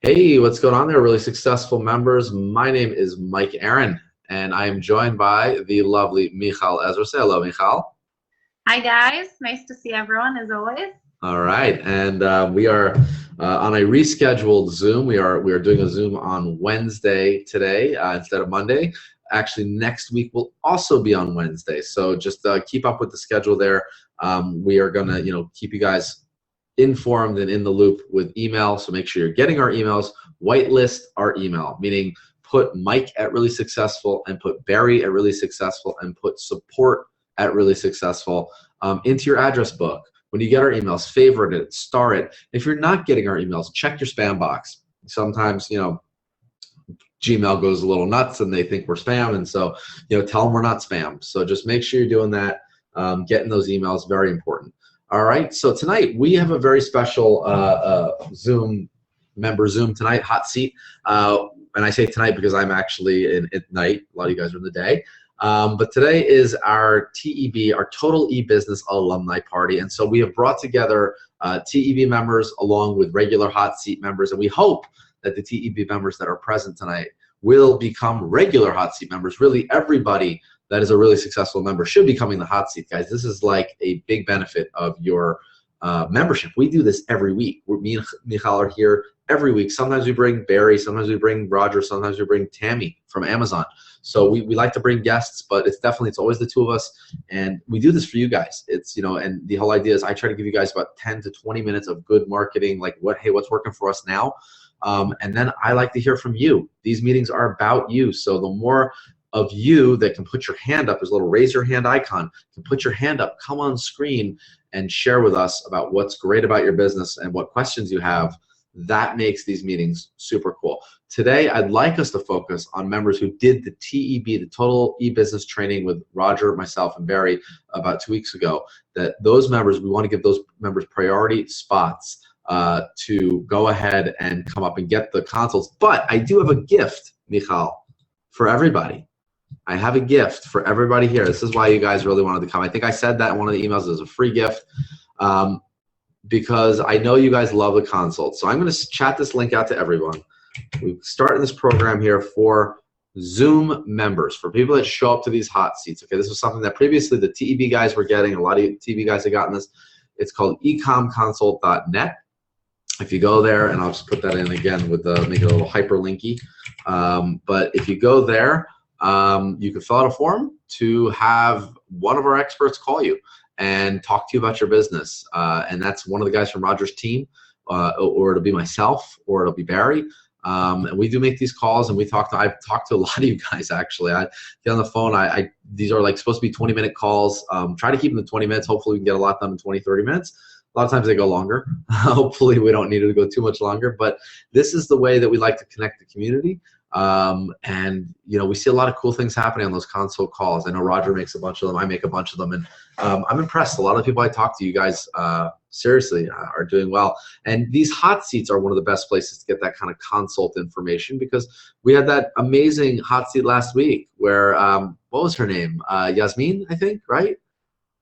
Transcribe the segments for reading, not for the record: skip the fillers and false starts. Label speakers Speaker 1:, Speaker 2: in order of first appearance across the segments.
Speaker 1: Hey, what's going on there, really successful members? My name is Mike Aaron, and I am joined by the lovely Michal Ezra. Say hello, Michal.
Speaker 2: Hi guys, nice to see everyone as always.
Speaker 1: All right, and we are on a rescheduled Zoom. We are doing a Zoom on Wednesday today instead of Monday. Actually, next week will also be on Wednesday. So just keep up with the schedule there. We are gonna, keep you guys informed and in the loop with email. So make sure you're getting our emails. Whitelist our email, meaning put Mike at Really Successful and put Barry at Really Successful and put support at Really Successful into your address book. When you get our emails, favorite it, star it. If you're not getting our emails, check your spam box. Sometimes, Gmail goes a little nuts and they think we're spam, and so, tell them we're not spam. So just make sure you're doing that. Getting those emails, very important. All right, so tonight we have a very special Zoom tonight, hot seat. And I say tonight because I'm actually at night. A lot of you guys are in the day. But today is our TEB, our Total E-Business Alumni Party. And so we have brought together TEB members along with regular hot seat members. And we hope that the TEB members that are present tonight will become regular hot seat members. Really, everybody that is a really successful member should be coming the hot seat, guys. This is like a big benefit of your membership. We do this every week. Me and Michal are here every week. Sometimes we bring Barry, sometimes we bring Roger, sometimes we bring Tammy from Amazon. So we like to bring guests, but it's always the two of us, and we do this for you guys. It's, and the whole idea is I try to give you guys about 10 to 20 minutes of good marketing, like what's working for us now. And then I like to hear from you. These meetings are about you. So the more of you that can put your hand up, there's a little raise your hand icon, can put your hand up, come on screen and share with us about what's great about your business and what questions you have. That makes these meetings super cool. Today, I'd like us to focus on members who did the TEB, the Total E-Business Training with Roger, myself, and Barry about 2 weeks ago. That those members, we want to give those members priority spots to go ahead and come up and get the consults. But I do have a gift, Michal, for everybody. I have a gift for everybody here. This is why you guys really wanted to come. I think I said that in one of the emails. There's a free gift. Because I know you guys love the consult. So I'm going to chat this link out to everyone. We're starting this program here for Zoom members, for people that show up to these hot seats. Okay, this was something that previously the TEB guys were getting. A lot of TEB guys have gotten this. It's called ecomconsult.net. If you go there, and I'll just put that in again with make it a little hyperlinky. But if you go there, you can fill out a form to have one of our experts call you and talk to you about your business. And that's one of the guys from Roger's team, or it'll be myself, or it'll be Barry. And we do make these calls, and I've talked to a lot of you guys, actually. I get on the phone. These are like supposed to be 20-minute calls. Try to keep them to 20 minutes. Hopefully we can get a lot done in 20, 30 minutes. A lot of times they go longer. Hopefully we don't need it to go too much longer. But this is the way that we like to connect the community. And we see a lot of cool things happening on those console calls. I know Roger makes a bunch of them. I make a bunch of them, and I'm impressed. A lot of the people I talk to, you guys seriously are doing well. And these hot seats are one of the best places to get that kind of consult information, because we had that amazing hot seat last week where what was her name? Yasmin, I think, right?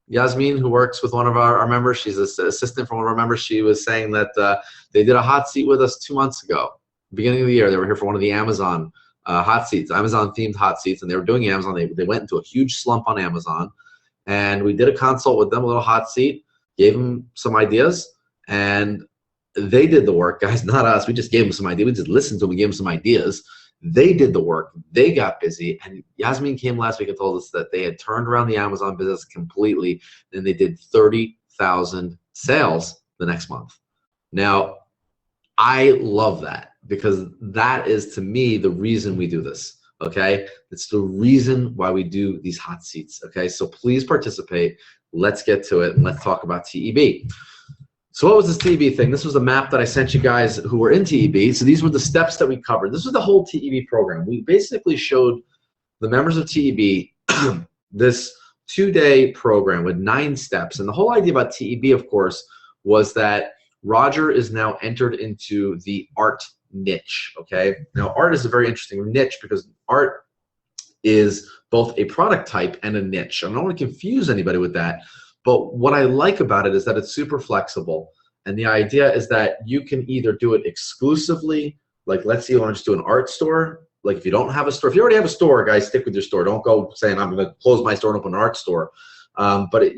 Speaker 1: Yasmin, who works with one of our members. She's an assistant for one of our members. She was saying that they did a hot seat with us 2 months ago. Beginning of the year, they were here for one of the Amazon hot seats, Amazon-themed hot seats, and they were doing Amazon. They went into a huge slump on Amazon, and we did a consult with them, a little hot seat, gave them some ideas, and they did the work, guys, not us. We just gave them some ideas. We just listened to them. We gave them some ideas. They did the work. They got busy, and Yasmin came last week and told us that they had turned around the Amazon business completely, and they did 30,000 sales the next month. Now, I love that, because that is, to me, the reason we do this, okay? It's the reason why we do these hot seats, okay? So please participate. Let's get to it, and let's talk about TEB. So what was this TEB thing? This was a map that I sent you guys who were in TEB. So these were the steps that we covered. This was the whole TEB program. We basically showed the members of TEB this 2-day program with 9 steps. And the whole idea about TEB, of course, was that Roger is now entered into the art niche, okay? Now, art is a very interesting niche, because art is both a product type and a niche. I don't want to confuse anybody with that, but what I like about it is that it's super flexible, and the idea is that you can either do it exclusively Like, let's say you want to just do an art store. Like, if you don't have a store, if you already have a store, guys, stick with your store. Don't go saying I'm going to close my store and open an art store. But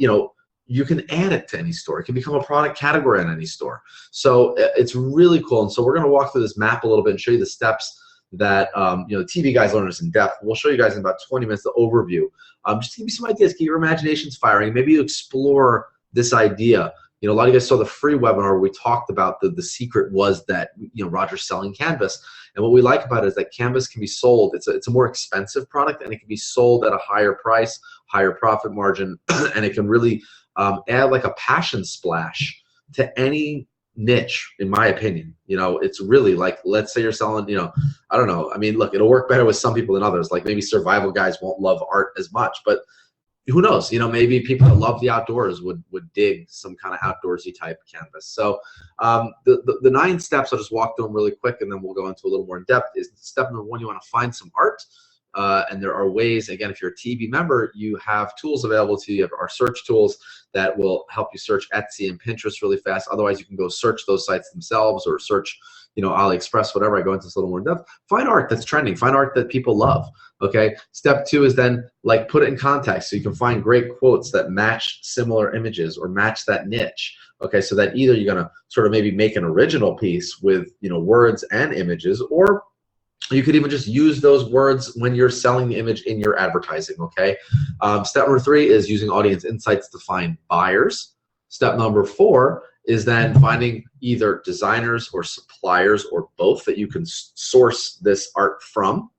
Speaker 1: you can add it to any store. It can become a product category on any store. So it's really cool. And so we're going to walk through this map a little bit and show you the steps that the TV guys learn this in depth. We'll show you guys in about 20 minutes the overview. Just to give you some ideas, get your imaginations firing. Maybe you explore this idea. A lot of you guys saw the free webinar where we talked about the secret was that Roger's selling Canvas. And what we like about it is that Canvas can be sold. It's a more expensive product, and it can be sold at a higher price, higher profit margin, and it can really add like a passion splash to any niche, in my opinion. It's really like, let's say you're selling, I don't know. I mean, look, it'll work better with some people than others. Like maybe survival guys won't love art as much, but who knows? Maybe people that love the outdoors would dig some kind of outdoorsy type canvas. So the 9 steps, I'll just walk through them really quick, and then we'll go into a little more in depth. Is step number 1, you want to find some art. And there are ways, again, if you're a TEB member, you have tools available to you. You have our search tools that will help you search Etsy and Pinterest really fast. Otherwise, you can go search those sites themselves or search AliExpress, whatever. I go into this a little more in depth. Find art that's trending. Find art that people love. Okay. Step 2 is then like put it in context, so you can find great quotes that match similar images or match that niche. Okay. So that either you're gonna sort of maybe make an original piece with words and images, or you could even just use those words when you're selling the image in your advertising. Okay. Step number 3 is using audience insights to find buyers. Step number 4 is then finding either designers or suppliers or both that you can source this art from.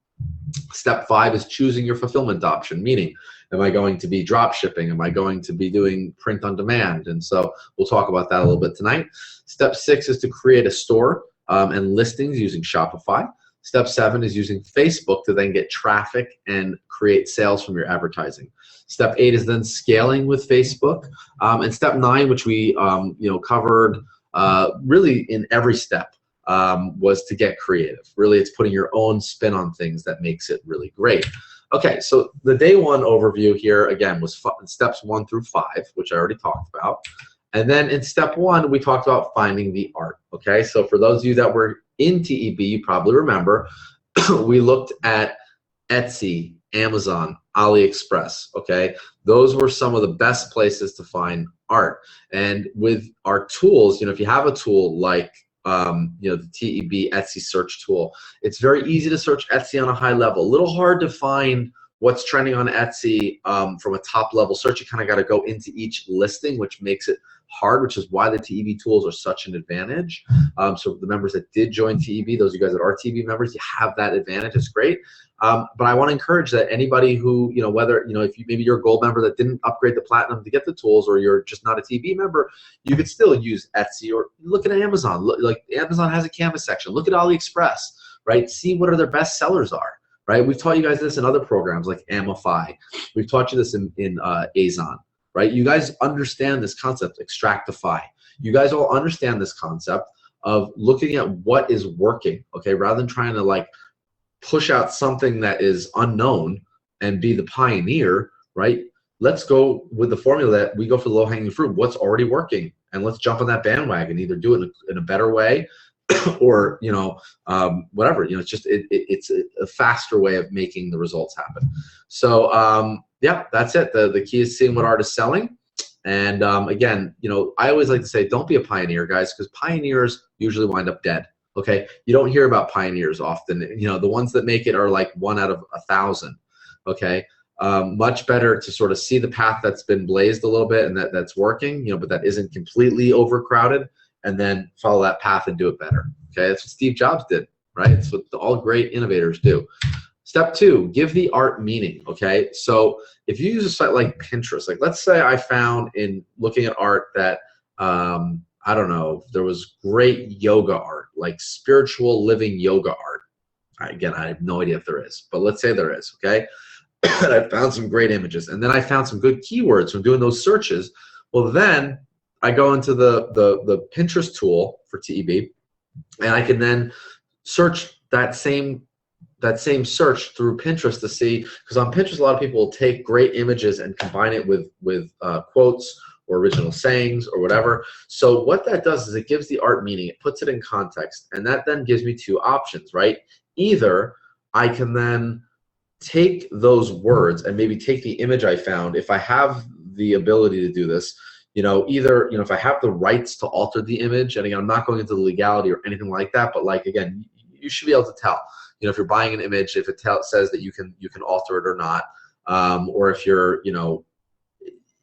Speaker 1: Step 5 is choosing your fulfillment option, meaning, am I going to be drop shipping? Am I going to be doing print on demand? And so we'll talk about that a little bit tonight. Step 6 is to create a store and listings using Shopify. Step 7 is using Facebook to then get traffic and create sales from your advertising. Step 8 is then scaling with Facebook. And step 9, which we covered really in every step, was to get creative. Really, it's putting your own spin on things that makes it really great. Okay, so the day 1 overview here, again, was steps 1 through 5, which I already talked about. And then in step 1, we talked about finding the art. Okay, so for those of you that were in TEB, you probably remember we looked at Etsy, Amazon, AliExpress. Okay, those were some of the best places to find art. And with our tools, if you have a tool like the TEB Etsy search tool, it's very easy to search Etsy on a high level. A little hard to find what's trending on Etsy from a top level search. You kind of got to go into each listing, which makes it hard, which is why the TEB tools are such an advantage. So the members that did join TEB, those of you guys that are TEB members, you have that advantage. It's great. But I want to encourage that anybody who, whether, if maybe you're a gold member that didn't upgrade to platinum to get the tools, or you're just not a TEB member, you could still use Etsy, or look at Amazon. Like Amazon has a Canvas section. Look at AliExpress, right? See what their best sellers are. Right, we've taught you guys this in other programs like Amify. We've taught you this in Azon. Right, you guys understand this concept, Extractify. You guys all understand this concept of looking at what is working. Okay, rather than trying to like push out something that is unknown and be the pioneer. Right, let's go with the formula that we go for the low-hanging fruit. What's already working, and let's jump on that bandwagon. Either do it in a better way, or whatever. It's just it's a faster way of making the results happen. So yeah, that's it. The key is seeing what art is selling. And again, I always like to say, don't be a pioneer, guys, because pioneers usually wind up dead. Okay, you don't hear about pioneers often. The ones that make it are like 1 out of 1,000. Okay, much better to sort of see the path that's been blazed a little bit and that's working, but that isn't completely overcrowded, and then follow that path and do it better. Okay, that's what Steve Jobs did, right? It's what all great innovators do. Step 2, give the art meaning. Okay, so if you use a site like Pinterest, like let's say I found in looking at art that I don't know, there was great yoga art, like spiritual living yoga art. Again, I have no idea if there is, but let's say there is. Okay, and I found some great images, and then I found some good keywords from doing those searches. Well, then I go into the Pinterest tool for TEB, and I can then search that same search through Pinterest to see, because on Pinterest a lot of people will take great images and combine it with quotes or original sayings or whatever. So what that does is it gives the art meaning, it puts it in context, and that then gives me two options, right? Either I can then take those words and maybe take the image I found, if I have the ability to do this, either, if I have the rights to alter the image, and again, I'm not going into the legality or anything like that, but like, again, you should be able to tell, if you're buying an image, if it says that you can alter it or not, or if you're,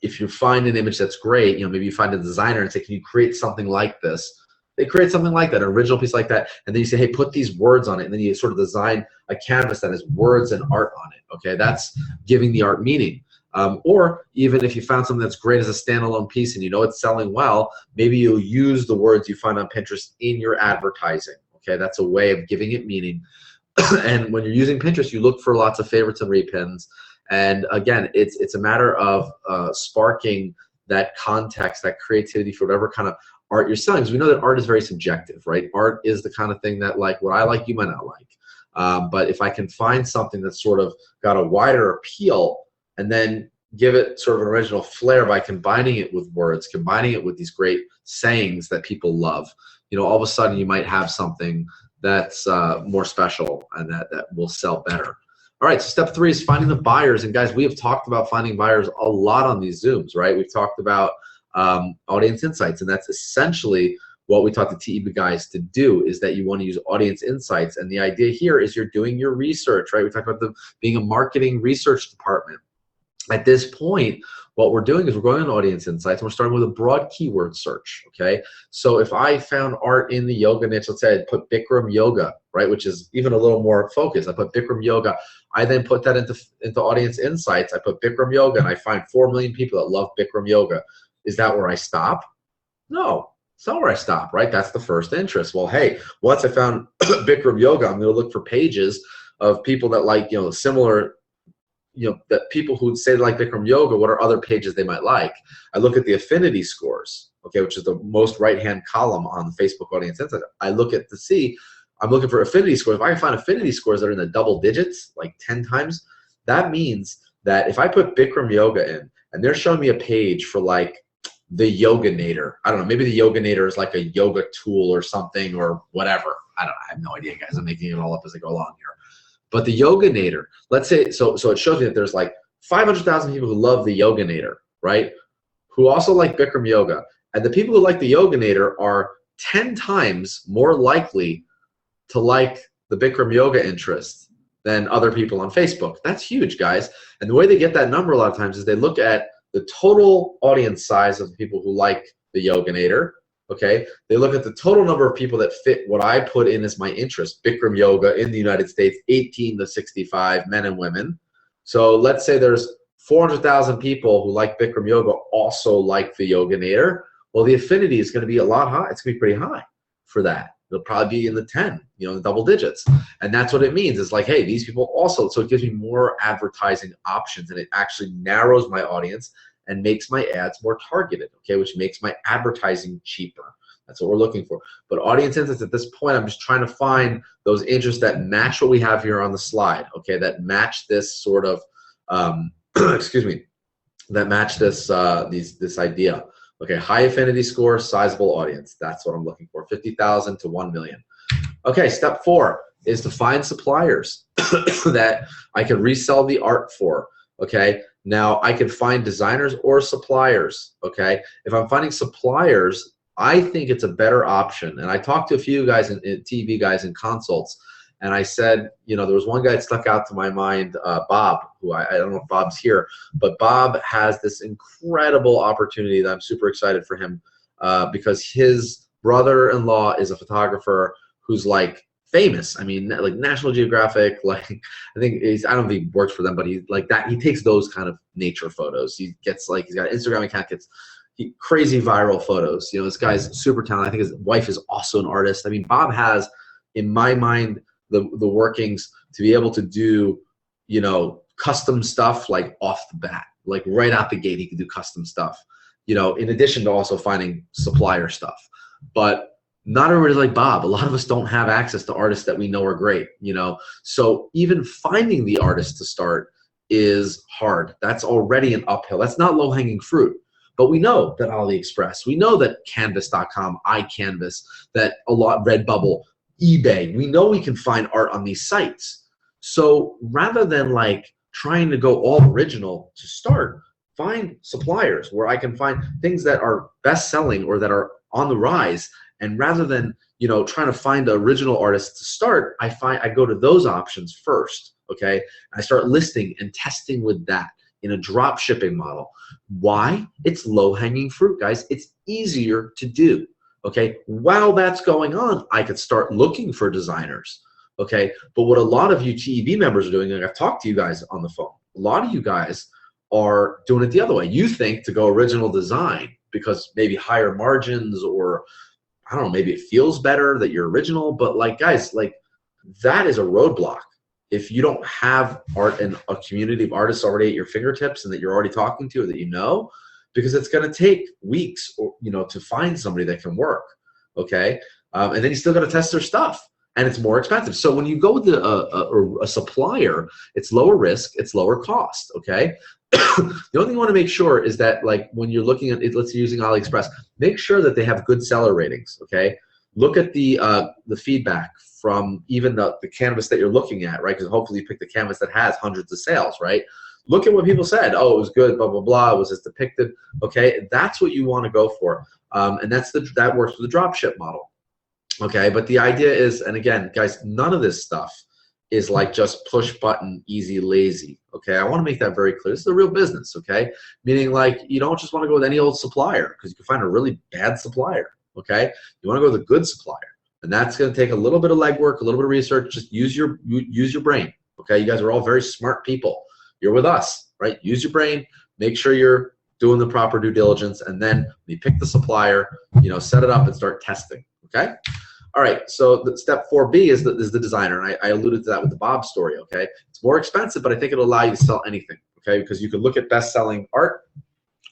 Speaker 1: if you find an image that's great, maybe you find a designer and say, can you create something like this? They create something like that, an original piece like that, and then you say, hey, put these words on it, and then you sort of design a canvas that has words and art on it, okay? That's giving the art meaning. Or even if you found something that's great as a standalone piece and it's selling well, maybe you'll use the words you find on Pinterest in your advertising, okay? That's a way of giving it meaning. And when you're using Pinterest, you look for lots of favorites and repins. And again, it's a matter of sparking that context, that creativity for whatever kind of art you're selling. Because we know that art is very subjective, right? Art is the kind of thing that, like, what I like, you might not like. But if I can find something that's sort of got a wider appeal and then give it sort of an original flair by combining it with words, combining it with these great sayings that people love, all of a sudden you might have something that's more special and that will sell better. All right, so step 3 is finding the buyers. And guys, we have talked about finding buyers a lot on these Zooms, right? We've talked about audience insights, and that's essentially what we taught the TEB guys to do, is that you want to use audience insights. And the idea here is you're doing your research, right? We talked about being a marketing research department. At this point, what we're doing is we're going on audience insights, and we're starting with a broad keyword search, okay? So if I found art in the yoga niche, let's say I put Bikram yoga, right, which is even a little more focused. I put Bikram yoga. I then put that into audience insights. I put Bikram yoga, and I find 4 million people that love Bikram yoga. Is that where I stop? No, it's not where I stop, right? That's the first interest. Well, hey, once I found Bikram yoga, I'm going to look for pages of people that like, similar, that people who say they like Bikram yoga, what are other pages they might like? I look at the affinity scores, okay, which is the most right-hand column on the Facebook audience insight. I look at to see, I'm looking for affinity scores. If I can find affinity scores that are in the double digits, like 10 times, that means that if I put Bikram yoga in and they're showing me a page for like the Yoganator, I don't know, maybe the Yoganator is like a yoga tool or something or whatever. I have no idea, guys. I'm making it all up as I go along here. But the Yoganator, let's say, so it shows me that there's like 500,000 people who love the Yoganator, right? Who also like Bikram yoga. And the people who like the Yoganator are 10 times more likely to like the Bikram yoga interest than other people on Facebook. That's huge, guys. And the way they get that number a lot of times is they look at the total audience size of the people who like the Yoganator, okay? They look at the total number of people that fit what I put in as my interest, Bikram yoga in the United States, 18 to 65, men and women. So let's say there's 400,000 people who like Bikram yoga also like the Yoganator. Well, the affinity is going to be a lot high. It's going to be pretty high for that. It'll probably be in the 10, the double digits. And that's what it means. It's like, hey, these people also, so it gives me more advertising options, and it actually narrows my audience and makes my ads more targeted, okay, which makes my advertising cheaper. That's what we're looking for. But audience insights, at this point, I'm just trying to find those interests that match what we have here on the slide, okay, that match this sort of, excuse me, that match this, this idea. Okay, high affinity score, sizable audience. That's what I'm looking for, 50,000 to 1 million. Okay, step 4 is to find suppliers that I can resell the art for, okay? Now, I can find designers or suppliers, okay? If I'm finding suppliers, I think it's a better option. And I talked to a few guys, in TV guys in consults, and I said, there was one guy that stuck out to my mind, Bob, who I don't know if Bob's here, but Bob has this incredible opportunity that I'm super excited for him because his brother-in-law is a photographer who's like famous. I mean, like National Geographic, like I don't think he works for them, but he's like that. He takes those kind of nature photos. He gets like, he's got an Instagram account, gets crazy viral photos. This guy's super talented. I think his wife is also an artist. I mean, Bob has, in my mind, the workings to be able to do, custom stuff like off the bat, like right out the gate, he can do custom stuff, in addition to also finding supplier stuff. But not everybody like Bob. A lot of us don't have access to artists that we know are great, So even finding the artist to start is hard. That's already an uphill. That's not low-hanging fruit. But we know that AliExpress, we know that Canvas.com, iCanvas, that a lot, Redbubble, eBay, we know we can find art on these sites. So rather than like trying to go all original to start, find suppliers where I can find things that are best selling or that are on the rise. And rather than, you know, trying to find the original artists to start, I go to those options first, okay? I start listing and testing with that in a drop shipping model. Why? It's low-hanging fruit, guys. It's easier to do, okay? While that's going on, I could start looking for designers, okay? But what a lot of you TEB members are doing, and I've talked to you guys on the phone, a lot of you guys are doing it the other way. You think to go original design because maybe higher margins, or I don't know, maybe it feels better that you're original, but like, guys, like that is a roadblock. If you don't have art and a community of artists already at your fingertips and that you're already talking to or that you know, because it's going to take weeks, or, you know, to find somebody that can work, okay? And then you still got to test their stuff, and it's more expensive. So when you go with a supplier, it's lower risk, it's lower cost, okay? The only thing you want to make sure is that, like, when you're looking at it, let's say using AliExpress, make sure that they have good seller ratings, okay? Look at the feedback from even the canvas that you're looking at, right? Because hopefully you pick the canvas that has hundreds of sales, right? Look at what people said. Oh, it was good, blah, blah, blah. It was as depicted, okay? That's what you want to go for. And that works with the drop ship model, okay? But the idea is, and again, guys, none of this stuff is like just push button, easy, lazy, okay? I want to make that very clear. This is a real business, okay? Meaning, like, you don't just want to go with any old supplier, because you can find a really bad supplier, okay? You want to go with a good supplier. And that's going to take a little bit of legwork, a little bit of research. Just use your brain, okay? You guys are all very smart people. You're with us, right? Use your brain. Make sure you're doing the proper due diligence, and then when you pick the supplier, you know, set it up and start testing, okay? All right, so the step 4B is the designer, and I alluded to that with the Bob story, okay? It's more expensive, but I think it'll allow you to sell anything, okay? Because you can look at best-selling art,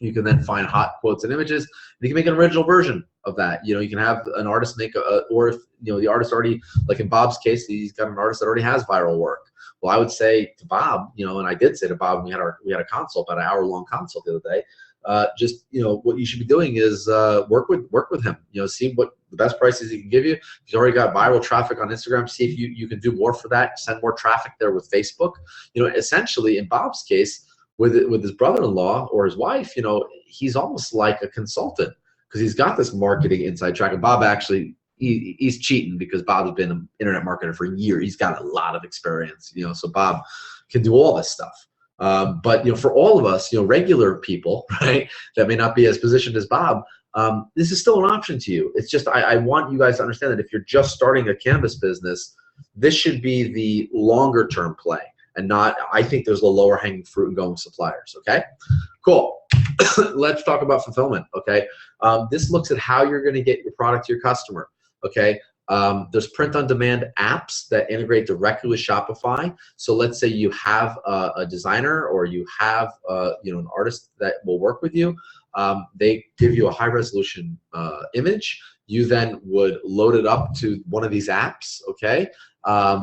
Speaker 1: you can then find hot quotes and images, and you can make an original version of that. You know, you can have an artist make or if, you know, the artist already, like in Bob's case, he's got an artist that already has viral work. Well, I would say to Bob, you know, and I did say to Bob, we had a consult, about an hour-long consult the other day. Just, you know, what you should be doing is work with him. You know, see what the best prices he can give you. If he's already got viral traffic on Instagram, see if you can do more for that. Send more traffic there with Facebook. You know, essentially in Bob's case, with his brother-in-law or his wife, you know, he's almost like a consultant, because he's got this marketing inside track. And Bob actually, he's cheating, because Bob's been an internet marketer for years. He's got a lot of experience, you know, so Bob can do all this stuff. But, you know, for all of us, you know, regular people, right, that may not be as positioned as Bob, this is still an option to you. It's just, I want you guys to understand that if you're just starting a canvas business, this should be the longer term play, and not, I think there's a lower hanging fruit in going with suppliers, okay? Cool. Let's talk about fulfillment, okay? This looks at how you're gonna get your product to your customer, okay? There's print-on-demand apps that integrate directly with Shopify. So let's say you have a designer, or you have you know, an artist that will work with you. They give you a high-resolution image. You then would load it up to one of these apps, okay?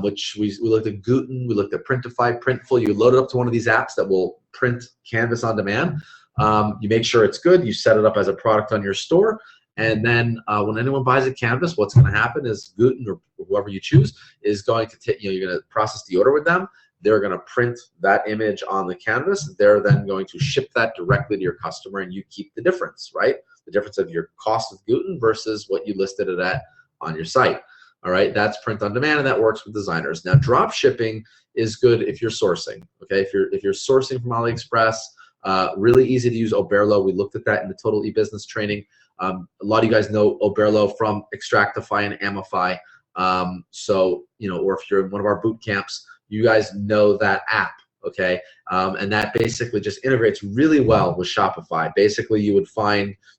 Speaker 1: Which we looked at Guten, we looked at Printify, Printful. You load it up to one of these apps that will print canvas on demand. You make sure it's good. You set it up as a product on your store. And then when anyone buys a canvas, what's going to happen is Guten, or whoever you choose, is going to take, you know, you're going to process the order with them. They're going to print that image on the canvas. They're then going to ship that directly to your customer, and you keep the difference, right? The difference of your cost with Guten versus what you listed it at on your site. All right, that's print on demand, and that works with designers. Now, drop shipping is good if you're sourcing, okay? If you're sourcing from AliExpress, really easy to use Oberlo. We looked at that in the Total E-Business training. A lot of you guys know Oberlo from Extractify and Amify. So, you know, or if you're in one of our boot camps, you guys know that app, okay? And that basically just integrates really well with Shopify. Basically, you would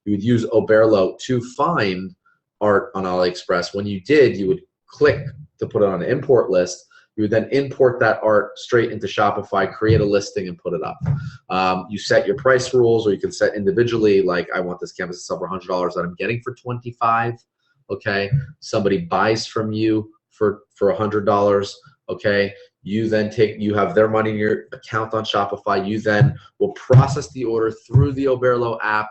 Speaker 1: use Oberlo to find art on AliExpress. When you did, you would click to put it on an import list. You would then import that art straight into Shopify, create a listing, and put it up. You set your price rules, or you can set individually, like, I want this canvas to sell for $100 that I'm getting for $25, okay? Somebody buys from you for $100, okay? You then you have their money in your account on Shopify. You then will process the order through the Oberlo app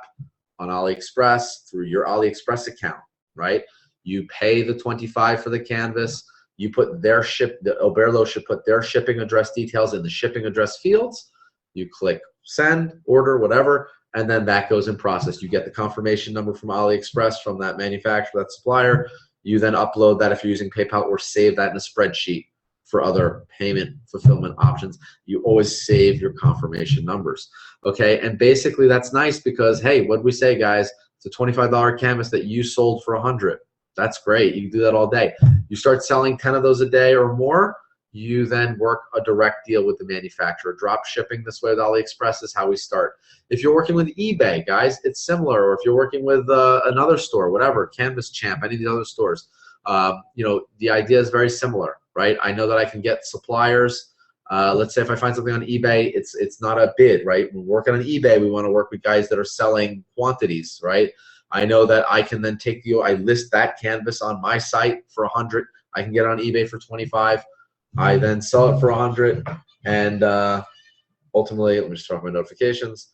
Speaker 1: on AliExpress, through your AliExpress account, right? You pay the $25 for the canvas. You put the Oberlo should put their shipping address details in the shipping address fields. You click send, order, whatever, and then that goes in process. You get the confirmation number from AliExpress, from that manufacturer, that supplier. You then upload that if you're using PayPal, or save that in a spreadsheet for other payment fulfillment options. You always save your confirmation numbers, okay? And basically that's nice because, hey, what did we say, guys? It's a $25 canvas that you sold for $100. That's great. You can do that all day. You start selling 10 of those a day or more, you then work a direct deal with the manufacturer. Drop shipping this way with AliExpress is how we start. If you're working with eBay, guys, it's similar. Or if you're working with another store, whatever, Canvas Champ, any of the other stores, you know, the idea is very similar, right? I know that I can get suppliers. Let's say if I find something on eBay, it's not a bid, right? When we're working on eBay, we want to work with guys that are selling quantities, right? I know that I can then I list that canvas on my site for 100. I can get it on eBay for 25. I then sell it for 100, and ultimately, let me just turn off my notifications.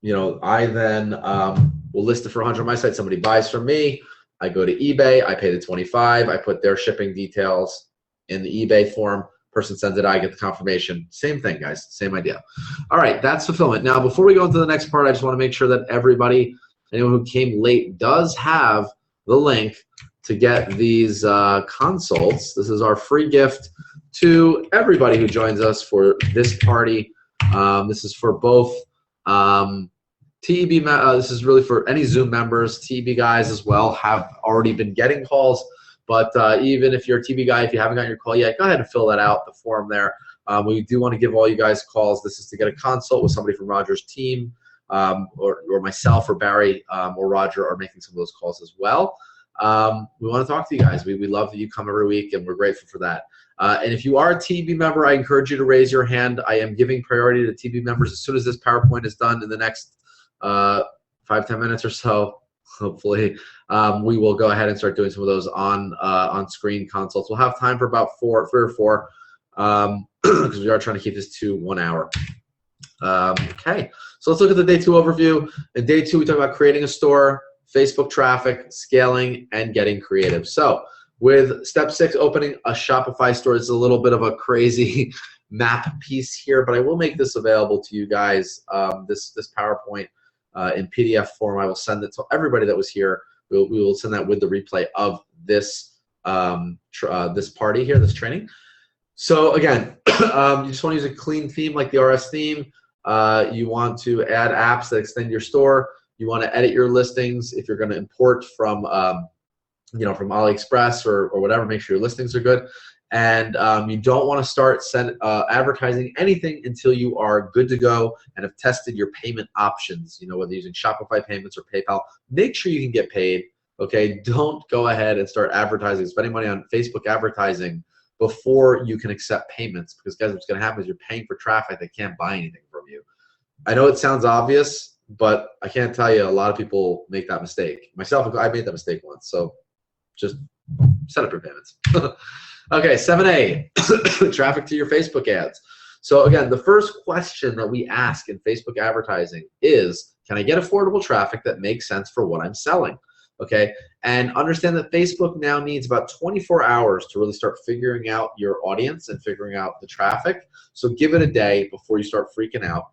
Speaker 1: You know, I then will list it for 100 on my site. Somebody buys from me. I go to eBay. I pay the 25. I put their shipping details in the eBay form. Person sends it. I get the confirmation. Same thing, guys. Same idea. All right, that's fulfillment. Now, before we go into the next part, I just want to make sure that everybody, anyone who came late, does have the link to get these consults. This is our free gift to everybody who joins us for this party. This is for both TEB. This is really for any Zoom members. TEB guys as well have already been getting calls. But even if you're a TEB guy, if you haven't gotten your call yet, go ahead and fill that out, the form there. We do want to give all you guys calls. This is to get a consult with somebody from Roger's team, or myself or Barry or Roger are making some of those calls as well. We want to talk to you guys. We love that you come every week, and we're grateful for that. And if you are a TEB member, I encourage you to raise your hand. I am giving priority to TEB members as soon as this PowerPoint is done in the next 5-10 minutes or so. Hopefully, we will go ahead and start doing some of those on screen consults. We'll have time for about 3 or 4 because we are trying to keep this to 1 hour. Okay, so let's look at the day 2 overview. In day 2, we talk about creating a store, Facebook traffic, scaling, and getting creative. So with step 6, opening a Shopify store, it's a little bit of a crazy map piece here, but I will make this available to you guys, this PowerPoint in PDF form. I will send it to everybody that was here. We will send that with the replay of this this party here, this training. So again, you just want to use a clean theme like the RS theme. You want to add apps that extend your store. You want to edit your listings. If you're going to import from, you know, from AliExpress or whatever, make sure your listings are good. And you don't want to start advertising anything until you are good to go and have tested your payment options. You know, whether using Shopify payments or PayPal, make sure you can get paid. Okay, don't go ahead and start advertising, spending money on Facebook advertising before you can accept payments, because guys, what's going to happen is you're paying for traffic that can't buy anything from you. I know it sounds obvious, but I can't tell you, a lot of people make that mistake. Myself, I made that mistake once. So just set up your payments. Okay, 7A, traffic to your Facebook ads. So again, the first question that we ask in Facebook advertising is, can I get affordable traffic that makes sense for what I'm selling? Okay, and understand that Facebook now needs about 24 hours to really start figuring out your audience and figuring out the traffic. So give it a day before you start freaking out.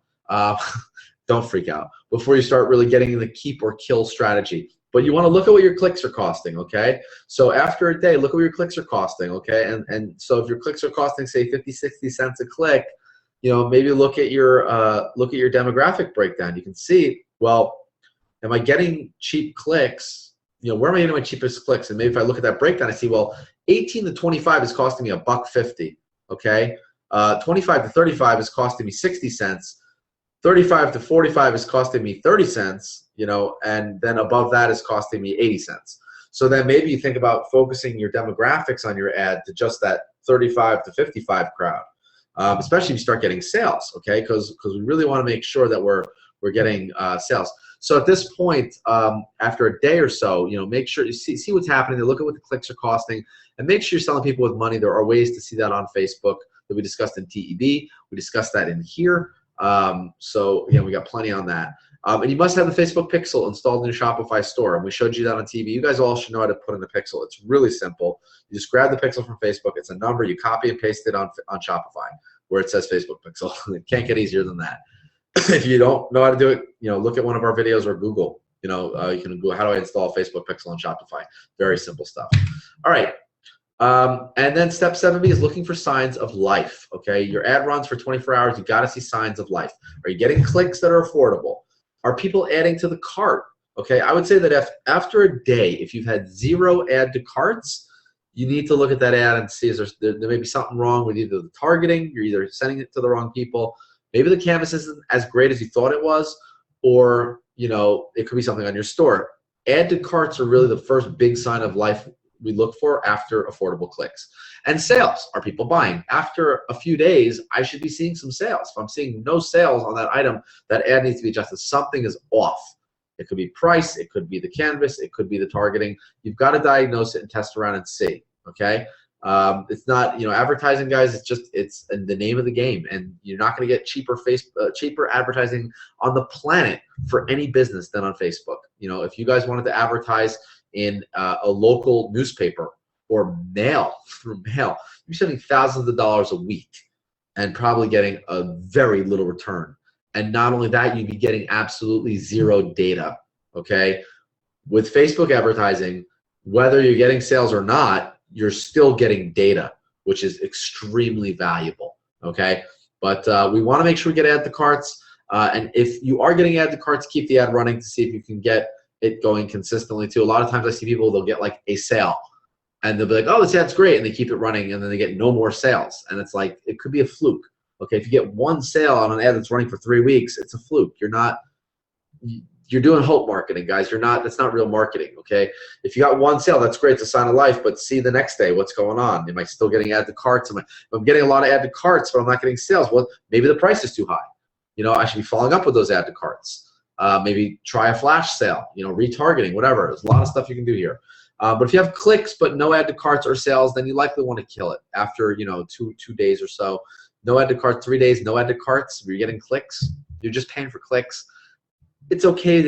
Speaker 1: Don't freak out before you start really getting the keep or kill strategy. But you want to look at what your clicks are costing, okay? So after a day, look at what your clicks are costing, okay? And so if your clicks are costing, say, 50, 60 cents a click, you know, maybe look at your demographic breakdown. You can see, well, am I getting cheap clicks? You know, where am I getting my cheapest clicks? And maybe if I look at that breakdown, I see, well, 18 to 25 is costing me $1.50, okay? 25 to 35 is costing me 60 cents. 35 to 45 is costing me 30 cents, you know, and then above that is costing me 80 cents. So then maybe you think about focusing your demographics on your ad to just that 35 to 55 crowd, especially if you start getting sales, okay? Because we really want to make sure that we're getting sales. So at this point, after a day or so, make sure you see what's happening. Look at what the clicks are costing, and make sure you're selling people with money. There are ways to see that on Facebook that we discussed in TEB. We discussed that in here. So again, we got plenty on that. And you must have the Facebook Pixel installed in your Shopify store. And we showed you that on TV. You guys all should know how to put in the Pixel. It's really simple. You just grab the Pixel from Facebook. It's a number. You copy and paste it on Shopify where it says Facebook Pixel. It can't get easier than that. If you don't know how to do it, look at one of our videos or Google. You can Google, how do I install Facebook Pixel on Shopify? Very simple stuff. All right. And then step 7B is looking for signs of life. Okay. Your ad runs for 24 hours. You got to see signs of life. Are you getting clicks that are affordable? Are people adding to the cart? Okay, I would say that if after a day, if you've had 0 add to carts, you need to look at that ad and see there may be something wrong with either the targeting, you're either sending it to the wrong people, maybe the canvas isn't as great as you thought it was, or it could be something on your store. Add to carts are really the first big sign of life we look for after affordable clicks. And sales, are people buying? After a few days, I should be seeing some sales. If I'm seeing no sales on that item, that ad needs to be adjusted. Something is off. It could be price, it could be the canvas, it could be the targeting. You've got to diagnose it and test around and see, okay? It's not, advertising, guys, it's the name of the game, and you're not going to get cheaper advertising on the planet for any business than on Facebook. If you guys wanted to advertise in a local newspaper or through mail, you're spending thousands of dollars a week and probably getting a very little return. And not only that, you'd be getting absolutely 0 data, okay? With Facebook advertising, whether you're getting sales or not, you're still getting data, which is extremely valuable, okay? But we want to make sure we get add to carts. And if you are getting add to carts, keep the ad running to see if you can get it going consistently too. A lot of times I see people, they'll get like a sale and they'll be like, oh, this ad's great, and they keep it running, and then they get no more sales. And it's like, it could be a fluke. Okay, if you get 1 sale on an ad that's running for 3 weeks, it's a fluke. You're doing hope marketing, guys. That's not real marketing, okay? If you got 1 sale, that's great, it's a sign of life, but see the next day what's going on. Am I still getting add to carts? If I'm getting a lot of add to carts, but I'm not getting sales, well, maybe the price is too high. I should be following up with those add to carts. Maybe try a flash sale, retargeting, whatever. There's a lot of stuff you can do here. But if you have clicks but no add to carts or sales, then you likely want to kill it after 2 days or so. No add to carts, 3 days, no add to carts. You're getting clicks. You're just paying for clicks. It's okay.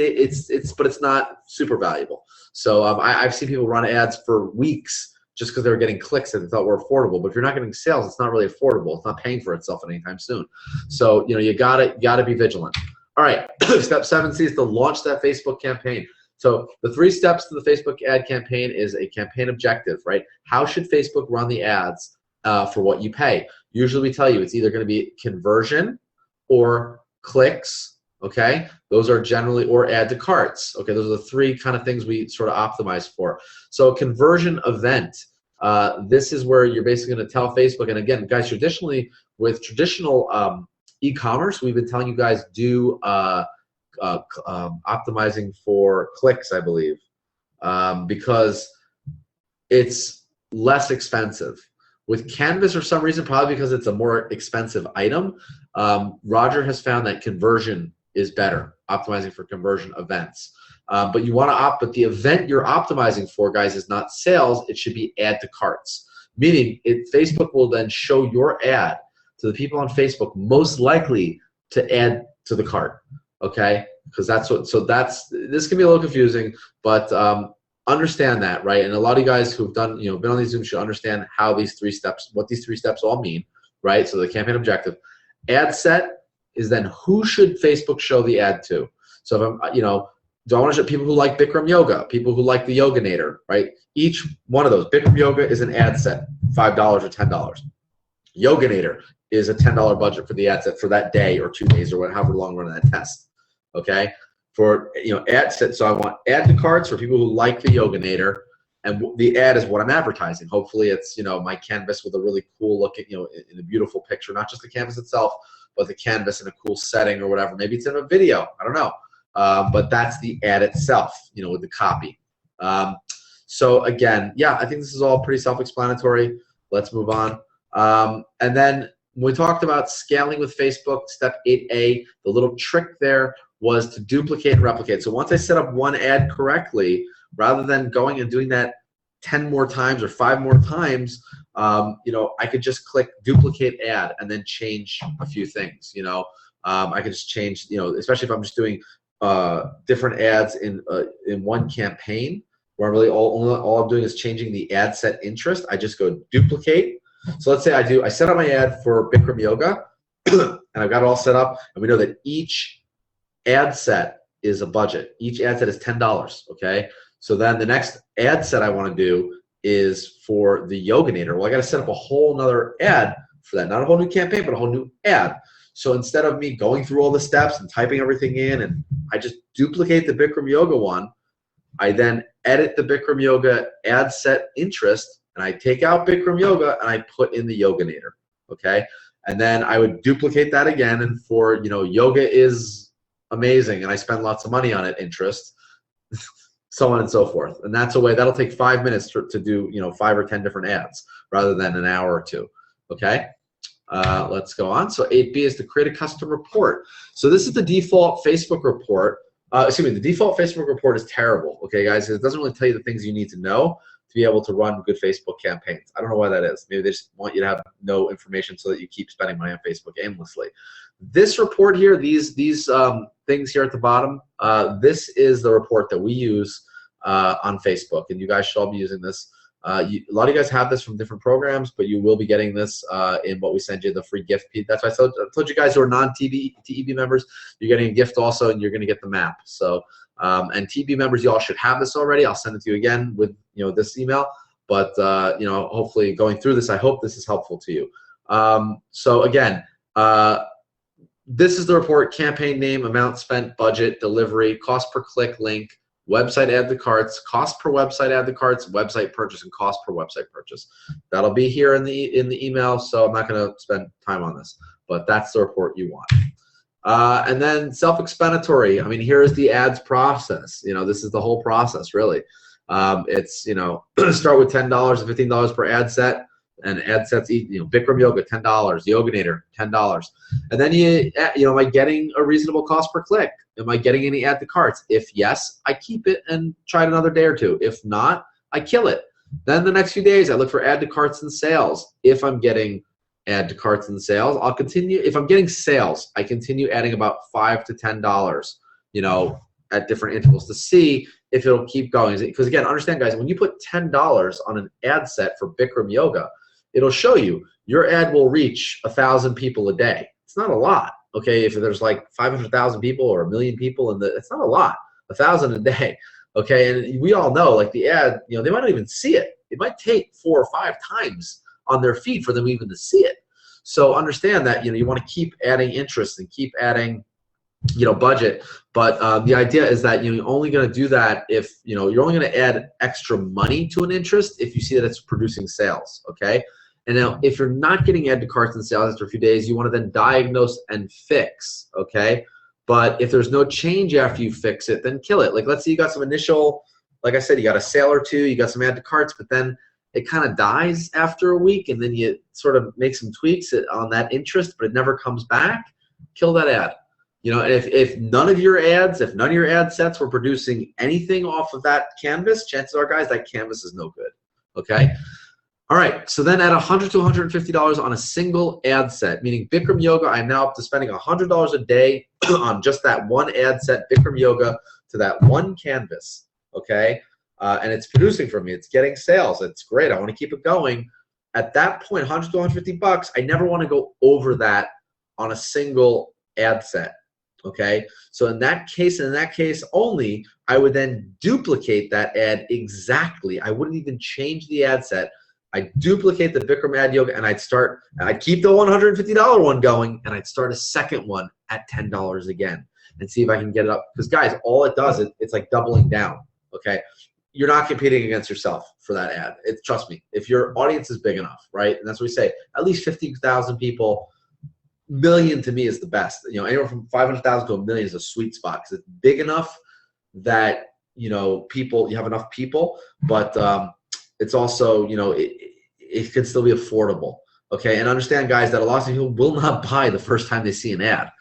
Speaker 1: But it's not super valuable. So I've seen people run ads for weeks just because they were getting clicks that they thought were affordable. But if you're not getting sales, it's not really affordable. It's not paying for itself anytime soon. So you gotta be vigilant. All right, step 7C is to launch that Facebook campaign. So the 3 steps to the Facebook ad campaign is a campaign objective, right? How should Facebook run the ads for what you pay? Usually we tell you it's either going to be conversion or clicks, okay? Those are generally, or add to carts, okay? Those are the 3 kind of things we sort of optimize for. So a conversion event, this is where you're basically going to tell Facebook, and again, guys, traditionally, with traditional e-commerce, we've been telling you guys do optimizing for clicks, I believe, because it's less expensive. With Canvas, for some reason, probably because it's a more expensive item, Roger has found that conversion is better, optimizing for conversion events. But you want to but the event you're optimizing for, guys, is not sales. It should be add to carts, meaning Facebook will then show your ad to the people on Facebook most likely to add to the cart, okay? Because this can be a little confusing, but understand that, right? And a lot of you guys who've done, been on these Zooms should understand how what these 3 steps all mean, right? So the campaign objective. Ad set is then who should Facebook show the ad to? So if I'm, do I want to show people who like Bikram yoga, people who like the Yoganator, right? Each one of those. Bikram yoga is an ad set, $5 or $10. Yoganator is a $10 budget for the ad set for that day or 2 days or however long we're running that test, okay? For ad set, so I want add to carts for people who like the Yoganator, and the ad is what I'm advertising. Hopefully it's my canvas with a really cool looking, in a beautiful picture, not just the canvas itself, but the canvas in a cool setting or whatever. Maybe it's in a video, I don't know, but that's the ad itself, with the copy. So again, yeah, I think this is all pretty self-explanatory. Let's move on. And then we talked about scaling with Facebook, step 8A. The little trick there was to duplicate and replicate. So once I set up one ad correctly, rather than going and doing that 10 more times or 5 more times, I could just click duplicate ad and then change a few things. I could just change, especially if I'm just doing different ads in one campaign, where really all I'm doing is changing the ad set interest. I just go duplicate. So let's say I set up my ad for Bikram Yoga, and I've got it all set up, and we know that each ad set is a budget. Each ad set is $10, okay? So then the next ad set I want to do is for the Yoganator. Well, I got to set up a whole nother ad for that. Not a whole new campaign, but a whole new ad. So instead of me going through all the steps and typing everything in, and I just duplicate the Bikram Yoga one, I then edit the Bikram Yoga ad set interest, and I take out Bikram Yoga and I put in the Yoganator, okay? And then I would duplicate that again, and for, yoga is amazing and I spend lots of money on it interest, so on and so forth. And that's a way, that'll take 5 minutes to do, 5 or 10 different ads rather than an hour or two, okay? Let's go on. So 8B is to create a custom report. So this is the default Facebook report. The default Facebook report is terrible, okay, guys? It doesn't really tell you the things you need to know to be able to run good Facebook campaigns. I don't know why that is. Maybe they just want you to have no information so that you keep spending money on Facebook aimlessly. This report here, these things here at the bottom, this is the report that we use on Facebook, and you guys should all be using this. A lot of you guys have this from different programs, but you will be getting this in what we send you, the free gift. That's why I told you guys who are non-TEB members, you're getting a gift also, and you're going to get the map. So, and TEB members, you all should have this already. I'll send it to you again with this email. But hopefully, going through this, I hope this is helpful to you. So again, this is the report: campaign name, amount spent, budget, delivery, cost per click, link, website add to carts, cost per website add to carts, website purchase, and cost per website purchase. That'll be here in the email, so I'm not going to spend time on this, but that's the report you want. And then self-explanatory. I mean, here is the ads process. This is the whole process, really. It's start with $10 and $15 per ad set, and ad sets, Bikram Yoga $10, Yoganator $10, and then am I getting a reasonable cost per click? Am I getting any add to carts? If yes, I keep it and try it another day or two. If not, I kill it. Then the next few days, I look for add to carts and sales. If I'm getting add to carts and sales, I'll continue. If I'm getting sales, I continue adding about $5 to $10, at different intervals to see if it'll keep going. Because again, understand, guys, when you put $10 on an ad set for Bikram Yoga, it'll show you your ad will reach 1,000 people a day. It's not a lot. Okay, if there's like 500,000 people or 1 million people, it's not a lot, 1,000 a day. Okay, and we all know, like the ad, they might not even see it. It might take 4 or 5 times on their feed for them even to see it. So understand that you want to keep adding interest and keep adding budget. But the idea is that you're only going to do that if you're only going to add extra money to an interest if you see that it's producing sales. Okay. And now, if you're not getting add to carts and sales after a few days, you want to then diagnose and fix, okay? But if there's no change after you fix it, then kill it. Like, let's say you got some initial, like I said, you got a sale or two, you got some add to carts, but then it kind of dies after a week, and then you sort of make some tweaks on that interest, but it never comes back, kill that ad. And if none of your ads, if none of your ad sets were producing anything off of that canvas, chances are, guys, that canvas is no good, okay? All right, so then at $100 to $150 on a single ad set, meaning Bikram Yoga, I'm now up to spending $100 a day on just that one ad set, Bikram Yoga, to that one canvas, okay? And it's producing for me. It's getting sales. It's great. I want to keep it going. At that point, $100 to $150, I never want to go over that on a single ad set, okay? So in that case only, I would then duplicate that ad exactly. I wouldn't even change the ad set. I duplicate the Bikram Ad Yoga, and I'd keep the $150 one going, and I'd start a second one at $10 again and see if I can get it up. Because, guys, all it does is it's like doubling down, okay? You're not competing against yourself for that ad. Trust me, if your audience is big enough, right? And that's what we say, at least 50,000 people, million to me is the best. Anywhere from 500,000 to a million is a sweet spot because it's big enough that, you have enough people, but it's also, it can still be affordable, okay? And understand, guys, that a lot of people will not buy the first time they see an ad.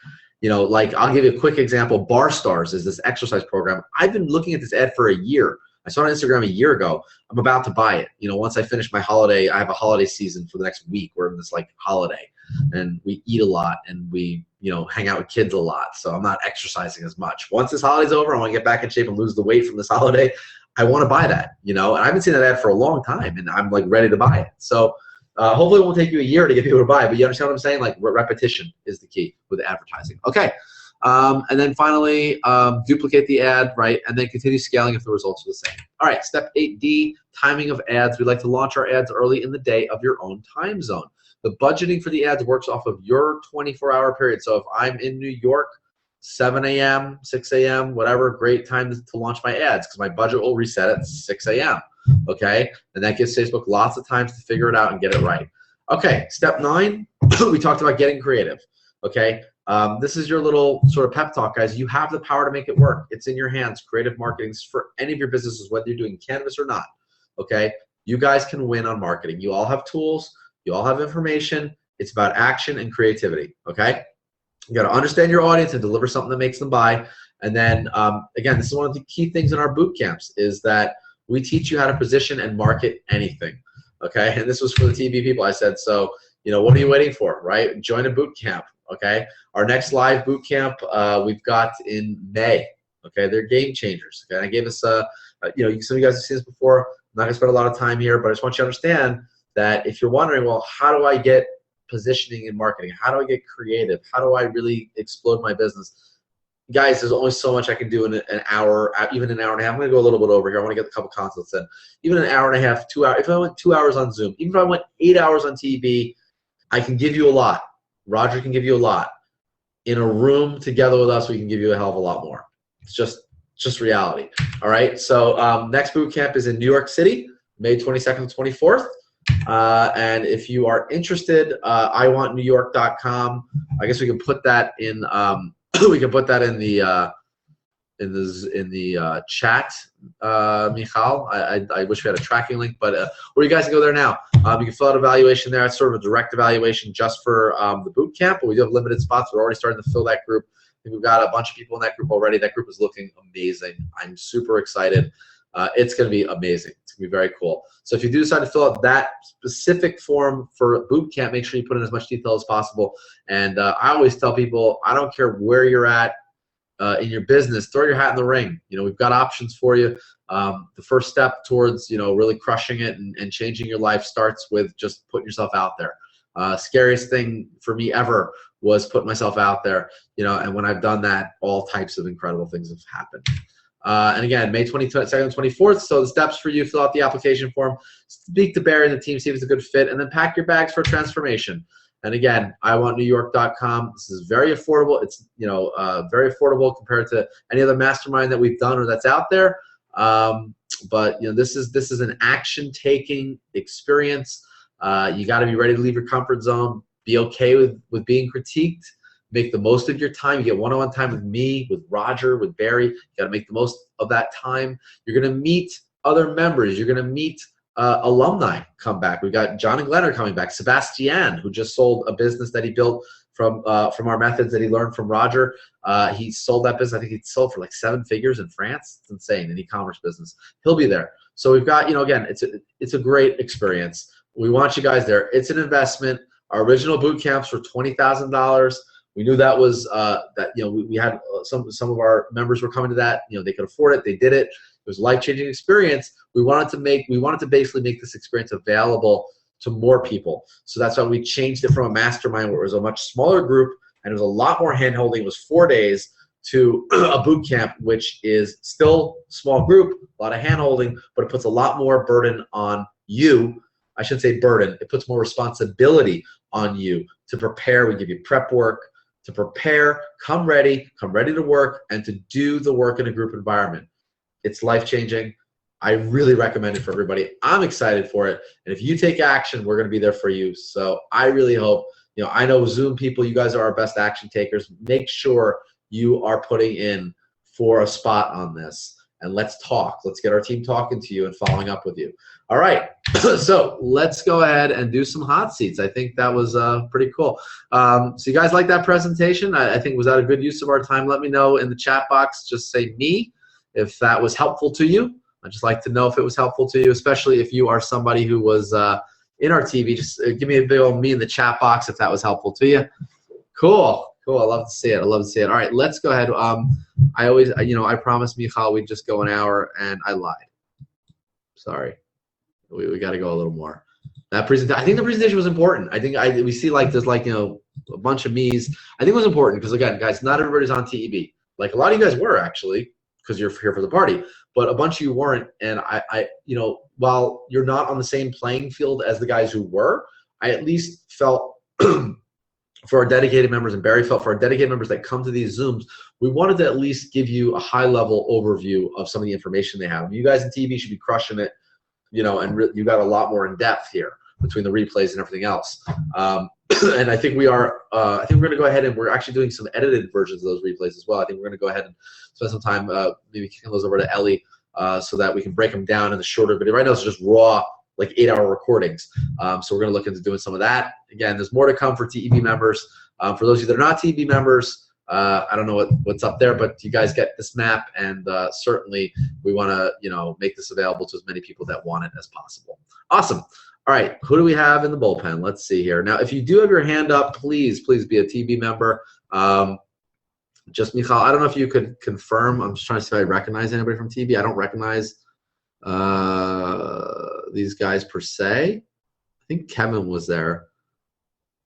Speaker 1: You know, like I'll give you a quick example. Bar Stars is this exercise program. I've been looking at this ad for a year. I saw it on Instagram a year ago. I'm about to buy it. You know, once I finish my holiday, I have a holiday season for the next week. We're in this like holiday, and we eat a lot and we, you know, hang out with kids a lot. So I'm not exercising as much. Once this holiday's over, I want to get back in shape and lose the weight from this holiday. I want to buy that, you know, and I haven't seen that ad for a long time, and I'm like ready to buy it. So hopefully it won't take you a year to get people to buy it, but you understand what I'm saying? Like repetition is the key with advertising. Okay. And then finally, duplicate the ad, right? And then continue scaling if the results are the same. All right, step 8D, timing of ads. We like to launch our ads early in the day of your own time zone. The budgeting for the ads works off of your 24-hour period. So if I'm in New York, 7 a.m., 6 a.m., whatever, great time to launch my ads because my budget will reset at 6 a.m., okay? And that gives Facebook lots of times to figure it out and get it right. Okay, step 9, we talked about getting creative, okay? This is your little sort of pep talk, guys. You have the power to make it work. It's in your hands. Creative marketing for any of your businesses, whether you're doing canvas or not, okay? You guys can win on marketing. You all have tools. You all have information. It's about action and creativity, okay? You got to understand your audience and deliver something that makes them buy. And then, again, this is one of the key things in our boot camps is that we teach you how to position and market anything, okay? And this was for the TEB people. I said, so, you know, what are you waiting for, right? Join a boot camp, okay? Our next live boot camp we've got in May, okay? They're game changers, okay? I gave us, you know, some of you guys have seen this before. I'm not going to spend a lot of time here, but I just want you to understand that if you're wondering, well, how do I get positioning and marketing? How do I get creative? How do I really explode my business? Guys, there's only so much I can do in an hour, even an hour and a half. I'm going to go a little bit over here. I want to get a couple consults in. Even an hour and a half, 2 hours. If I went 2 hours on Zoom, even if I went 8 hours on TEB, I can give you a lot. Roger can give you a lot. In a room together with us, we can give you a hell of a lot more. It's just reality. All right. So next boot camp is in New York City, May 22nd to 24th. And if you are interested, iwantnewyork.com. I guess we can put that in. We can put that in the chat, Michal. I wish we had a tracking link, but or you guys can go there now. You can fill out an evaluation there. It's sort of a direct evaluation just for the boot camp, but we do have limited spots. We're already starting to fill that group. I think we've got a bunch of people in that group already. That group is looking amazing. I'm super excited. It's going to be amazing. It's going to be very cool. So if you do decide to fill out that specific form for boot camp, make sure you put in as much detail as possible. And I always tell people, I don't care where you're at in your business, throw your hat in the ring. You know, we've got options for you. The first step towards, you know, really crushing it and changing your life starts with just putting yourself out there. Scariest thing for me ever was putting myself out there, you know, and when I've done that, all types of incredible things have happened. And again, May 22nd and 24th. So the steps for you: fill out the application form, speak to Barry and the team, see if it's a good fit, and then pack your bags for transformation. And again, iwantnewyork.com. This is very affordable. It's, you know, very affordable compared to any other mastermind that we've done or that's out there. But you know, this is an action-taking experience. You got to be ready to leave your comfort zone. Be okay with being critiqued. Make the most of your time. You get one-on-one time with me, with Roger, with Barry. You got to make the most of that time. You're going to meet other members. You're going to meet alumni come back. We've got John and Glenn are coming back. Sebastian, who just sold a business that he built from our methods that he learned from Roger. He sold that business. I think he sold for like 7 figures in France. It's insane, an e-commerce business. He'll be there. So we've got, you know, again, it's a great experience. We want you guys there. It's an investment. Our original boot camps were $20,000. We knew that was that, you know, we had some of our members were coming to that. You know, they could afford it. They did it. It was a life-changing experience. We wanted to basically make this experience available to more people. So that's why we changed it from a mastermind where it was a much smaller group and it was a lot more hand-holding. It was 4 days to a boot camp, which is still small group, a lot of hand-holding, but it puts a lot more burden on you. I should say burden. It puts more responsibility on you to prepare. We give you prep work to prepare, come ready to work, and to do the work in a group environment. It's life-changing. I really recommend it for everybody. I'm excited for it. And if you take action, we're going to be there for you. So I really hope, you know, I know Zoom people, you guys are our best action takers. Make sure you are putting in for a spot on this. and let's talk. Let's get our team talking to you and following up with you. All right, so let's go ahead and do some hot seats. I think that was pretty cool. So you guys like that presentation? I think was that a good use of our time? Let me know in the chat box. Just say me if that was helpful to you. I'd just like to know if it was helpful to you, especially if you are somebody who was in our TV. Just give me a big old me in the chat box if that was helpful to you. Cool. Cool. I love to see it. I love to see it. All right, let's go ahead. I always, I promised Michal we'd just go an hour, and I lied. Sorry. We got to go a little more. That presentation, I think the presentation was important. I think we see like there's like, a bunch of me's. I think it was important because, again, guys, not everybody's on TEB. Like a lot of you guys were actually because you're here for the party, but a bunch of you weren't. And I while you're not on the same playing field as the guys who were, I at least felt for our dedicated members, and Barry felt for our dedicated members that come to these Zooms, we wanted to at least give you a high-level overview of some of the information they have. You guys in TV should be crushing it, and you got a lot more in depth here between the replays and everything else. And I think we are. I think we're going to go ahead and we're actually doing some edited versions of those replays as well. I think we're going to go ahead and spend some time maybe kicking those over to Ellie so that we can break them down in the shorter video. Right now it's just raw, like 8-hour recordings. So we're going to look into doing some of that. Again, there's more to come for TEB members. For those of you that are not TEB members, I don't know what's up there, but you guys get this map, and certainly we want to make this available to as many people that want it as possible. Awesome. All right, who do we have in the bullpen? Let's see here. Now, if you do have your hand up, please be a TEB member. Just Michal, I don't know if you could confirm. I'm just trying to see if I recognize anybody from TEB. I don't recognize these guys per se. I think Kevin was there.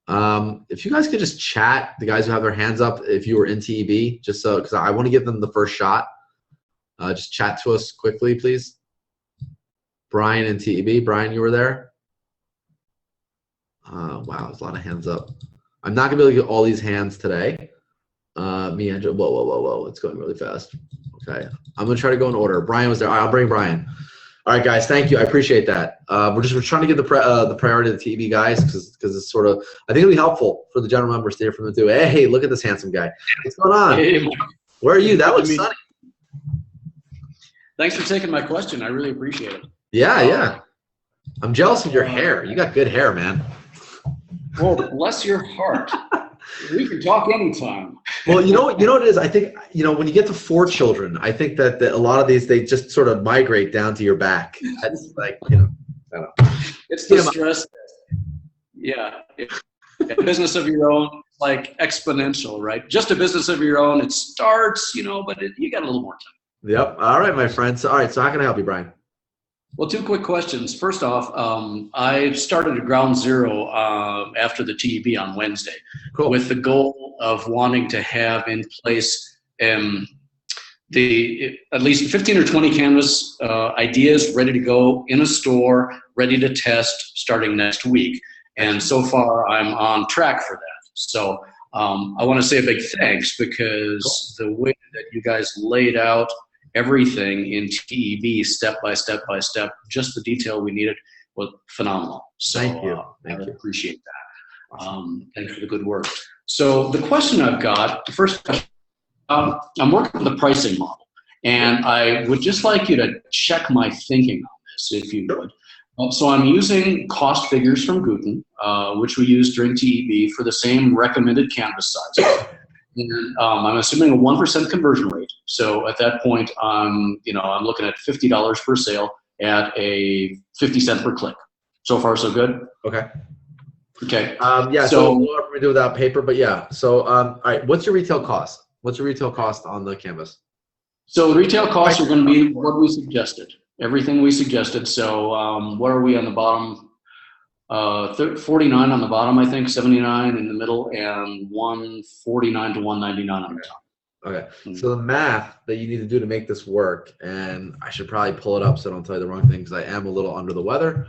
Speaker 1: If you guys could just chat, the guys who have their hands up, if you were in TEB, just so, because I want to give them the first shot. Just chat to us quickly, please. Brian in TEB. Brian, you were there? Wow, there's a lot of hands up. I'm not going to be able to get all these hands today. Me and Joe, whoa, it's going really fast. Okay, I'm going to try to go in order. Brian was there. All right, I'll bring Brian. All right, guys, thank you. I appreciate that. We're trying to give the priority to the TEB guys because it's sort of, I think it'll be helpful for the general members to hear from them too. Hey, look at this handsome guy. What's going on?
Speaker 3: Hey,
Speaker 1: where are you? That looks sunny.
Speaker 3: Thanks for taking my question. I really appreciate it.
Speaker 1: Yeah. I'm jealous of your hair. You got good hair, man.
Speaker 3: Well, bless your heart. We can talk anytime.
Speaker 1: Well, you know what it is? I think, when you get to 4 children, I think that a lot of these, they just sort of migrate down to your back. That's like, I don't know.
Speaker 3: It's the stress. Yeah. A business of your own, like exponential, right? Just a business of your own. It starts, but you got a little more time.
Speaker 1: Yep. All right, my friends. All right. So how can I help you, Brian?
Speaker 3: Well, 2 quick questions. First off, I started at ground zero after the TEB on Wednesday,
Speaker 1: cool,
Speaker 3: with the goal of wanting to have in place at least 15 or 20 canvas ideas ready to go in a store, ready to test starting next week. And so far, I'm on track for that. So I want to say a big thanks because the way that you guys laid out everything in TEB step by step by step, just the detail we needed was phenomenal. So
Speaker 1: thank you.
Speaker 3: I appreciate that. Thanks for the good work. So the question I've got, the first question, I'm working with the pricing model, and I would just like you to check my thinking on this, if you would. So I'm using cost figures from Guten, which we used during TEB for the same recommended canvas size. And I'm assuming a 1% conversion rate. So at that point, I'm looking at $50 per sale at a 50 cent per click. So far, so good.
Speaker 1: Okay.
Speaker 3: Okay.
Speaker 1: Yeah. So what we do without paper, but yeah. So all right. What's your retail cost? What's your retail cost on the canvas? So
Speaker 3: the retail costs are going to be what we suggested. Everything we suggested. So what are we on the bottom? 49 on the bottom, I think, 79 in the middle, and 149 to 199 on the top.
Speaker 1: Okay. So the math that you need to do to make this work, and I should probably pull it up so I don't tell you the wrong thing because I am a little under the weather,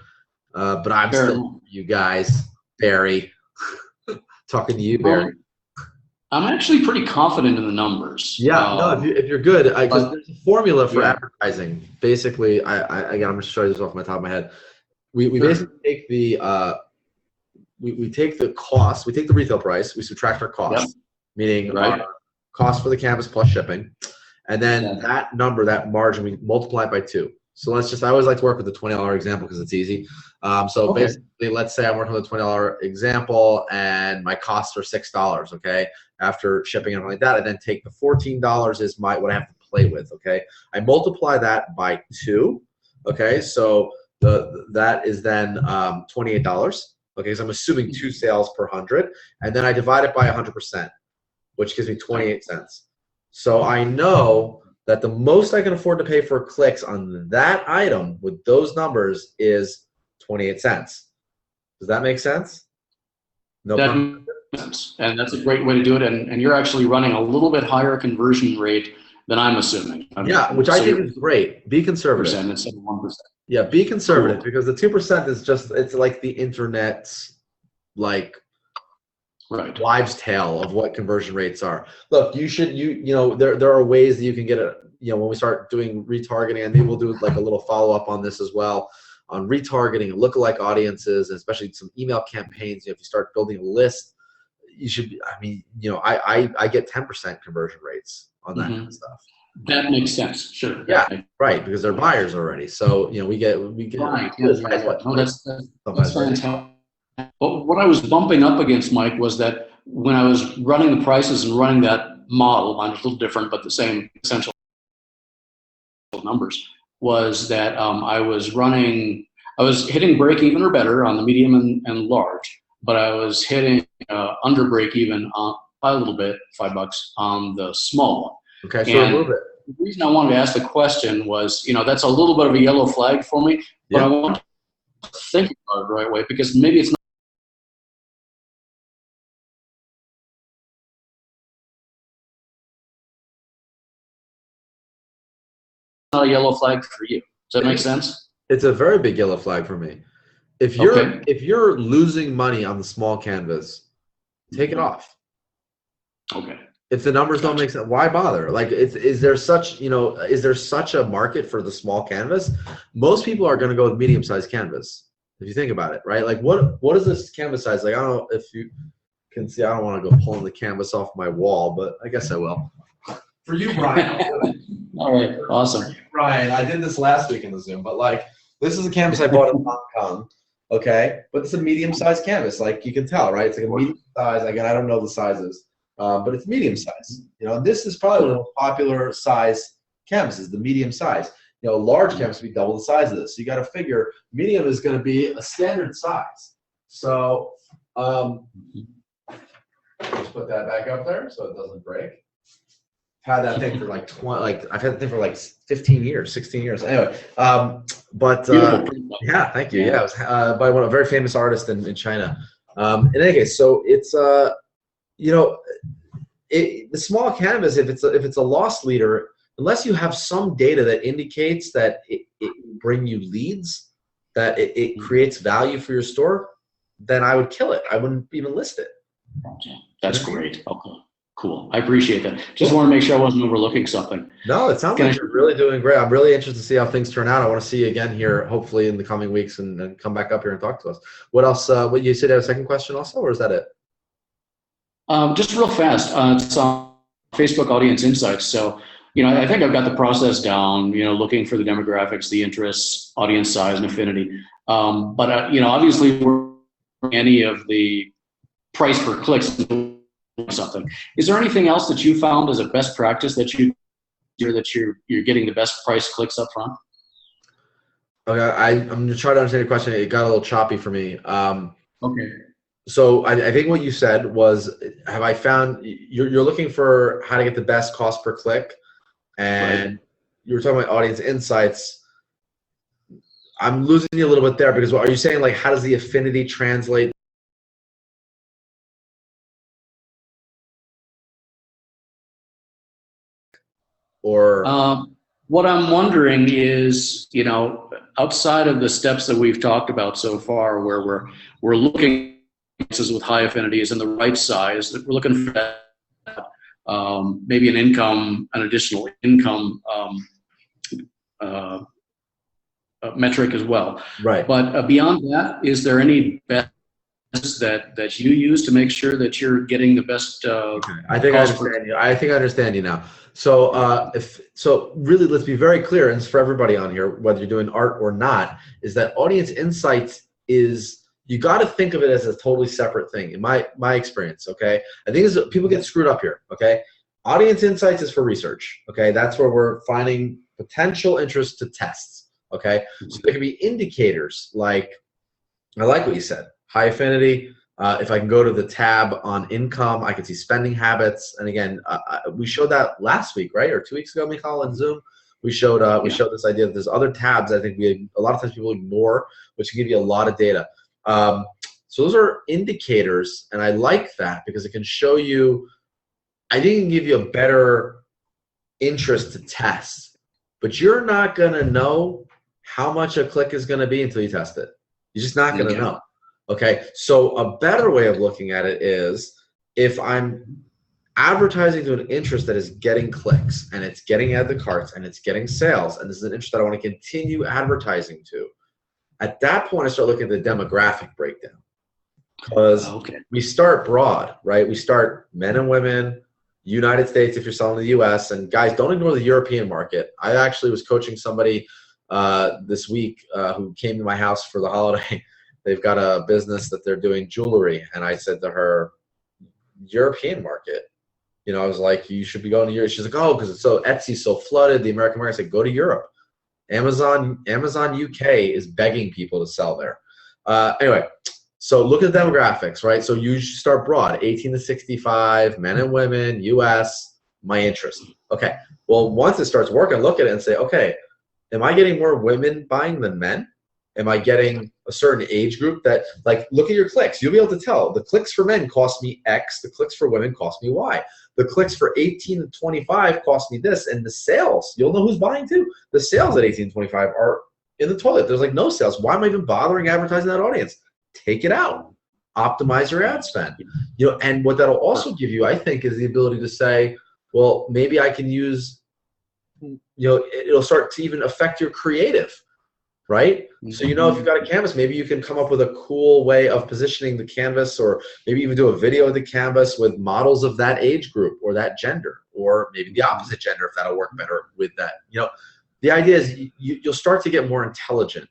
Speaker 1: but I'm still you guys, Barry, talking to you, Barry.
Speaker 3: I'm actually pretty confident in the numbers.
Speaker 1: Yeah, no, if you're good, because there's a formula for advertising. Basically, again, I'm just showing this off my top of my head. We basically take we take the cost, we take the retail price, we subtract our cost, meaning our cost for the canvas plus shipping, And then that number, that margin, we multiply it by 2. So I always like to work with the $20 example because it's easy. Basically, let's say I'm working with a $20 example and my costs are $6, okay? After shipping and everything like that, I then take the $14 is what I have to play with, okay? I multiply that by 2, okay? So that is then $28, okay? So I'm assuming 2 sales per 100, and then I divide it by 100%, which gives me 28 cents. So I know that the most I can afford to pay for clicks on that item with those numbers is 28 cents. Does that make sense? No problem.
Speaker 3: That makes sense. And that's a great way to do it. And you're actually running a little bit higher conversion rate than I'm assuming.
Speaker 1: Yeah, which I think is great. Be conservative.
Speaker 3: Instead of 1%.
Speaker 1: Yeah, be conservative because the 2% is just, it's like the internet's like wives' tale of what conversion rates are. Look, there are ways that you can get it. When we start doing retargeting, and maybe we'll do like a little follow up on this as well on retargeting and lookalike audiences, and especially some email campaigns. If you start building a list, you should. I get 10% conversion rates on that kind of stuff.
Speaker 3: That makes sense. Sure.
Speaker 1: Yeah. Right, because they're buyers already. So we get
Speaker 3: right. No, that's fantastic. But what I was bumping up against, Mike, was that when I was running the prices and running that model, mine was a little different, but the same essential numbers, was that I was hitting break even or better on the medium and large, but I was hitting under break even by a little bit, $5 on the small one.
Speaker 1: Okay, so a little bit.
Speaker 3: The reason I wanted to ask the question was, that's a little bit of a yellow flag for me, but I want to think about it the right way because maybe it's not a yellow flag for you. Does that make sense?
Speaker 1: It's a very big yellow flag for me. If you're losing money on the small canvas, take it off.
Speaker 3: Okay.
Speaker 1: If the numbers don't make sense, why bother? Like, is there such a market for the small canvas? Most people are going to go with medium-sized canvas. If you think about it, right? Like, what is this canvas size? Like, I don't know if you can see. I don't want to go pulling the canvas off my wall, but I guess I will. For you, Brian.
Speaker 3: All right, awesome.
Speaker 1: Brian, I did this last week in the Zoom, but like, this is a canvas I bought in Hong Kong, okay? But it's a medium-sized canvas, like you can tell, right? It's like a medium size. Again, I don't know the sizes, but it's medium size. This is probably one of the most popular size canvases, the medium size. Large canvas would be double the size of this. So you got to figure medium is going to be a standard size. So let's put that back up there so it doesn't break. Had that thing for I've had the thing for like 15 years, 16 years. Anyway, yeah, thank you. Yeah, it was by a very famous artist in China. In any case, so it's the small canvas, if it's a loss leader, unless you have some data that indicates that it bring you leads, that it creates value for your store, then I would kill it. I wouldn't even list it.
Speaker 3: Okay. That's great. Okay. Cool. I appreciate that. Just want to make sure I wasn't overlooking something.
Speaker 1: No, it sounds like you're really doing great. I'm really interested to see how things turn out. I want to see you again here, hopefully in the coming weeks, and come back up here and talk to us. What else? What you said you had a second question also, or is that it?
Speaker 3: Just real fast. It's on Facebook Audience Insights. So, I think I've got the process down, looking for the demographics, the interests, audience size, and affinity. But obviously, we're any of the price per clicks something. Is there anything else that you found as a best practice that you're getting the best price clicks up front?
Speaker 1: Okay, I'm gonna try to understand your question. It got a little choppy for me.
Speaker 3: Okay.
Speaker 1: So I think what you said was, have I found you're looking for how to get the best cost per click, and you were talking about audience insights. I'm losing you a little bit there because are you saying like how does the affinity translate? Or
Speaker 3: what I'm wondering is, outside of the steps that we've talked about so far, where we're looking at with high affinities and the right size, we're looking for that, maybe an additional income metric as well.
Speaker 1: Right.
Speaker 3: But beyond that, is there any best that you use to make sure that you're getting the best?
Speaker 1: Okay. I think I understand you. I think I understand you now. So really, let's be very clear, and it's for everybody on here, whether you're doing art or not, is that audience insights is, you got to think of it as a totally separate thing. In my experience, okay, I think people get screwed up here. Okay, audience insights is for research. Okay, that's where we're finding potential interest to tests. Okay, so there can be indicators like, I like what you said, high affinity. If I can go to the tab on income, I can see spending habits. And again, we showed that last week, right? Or 2 weeks ago, Michal, in Zoom. We showed this idea that there's other tabs I think a lot of times people ignore, which can give you a lot of data. So those are indicators, and I like that because it can show you, I think it can give you a better interest to test. But you're not going to know how much a click is going to be until you test it. You're just not going to know. Okay, so a better way of looking at it is, if I'm advertising to an interest that is getting clicks and it's getting add to carts and it's getting sales, and this is an interest that I want to continue advertising to, at that point I start looking at the demographic breakdown. Because we start broad, right? We start men and women, United States if you're selling in the US, and guys, don't ignore the European market. I actually was coaching somebody this week who came to my house for the holiday. They've got a business that they're doing jewelry, and I said to her, European market. You know, I was like, you should be going to Europe. She's like, oh, because it's so Etsy's so flooded, the American market. I said, go to Europe. Amazon UK is begging people to sell there. Anyway, so look at the demographics, right? So you should start broad, 18 to 65, men and women, US, my interest. Okay, well, once it starts working, look at it and say, okay, am I getting more women buying than men? Am I getting a certain age group that, like, look at your clicks. You'll be able to tell. The clicks for men cost me X. The clicks for women cost me Y. The clicks for 18 to 25 cost me this. And the sales, you'll know who's buying too. The sales at 18 to 25 are in the toilet. There's like no sales. Why am I even bothering advertising that audience? Take it out. Optimize your ad spend. You know, and what that'll also give you, I think, is the ability to say, well, maybe I can use, you know, it'll start to even affect your creative. Right? So, you know, if you've got a canvas, maybe you can come up with a cool way of positioning the canvas, or maybe even do a video of the canvas with models of that age group or that gender, or maybe the opposite gender, if that'll work better with that. You know, the idea is you'll start to get more intelligent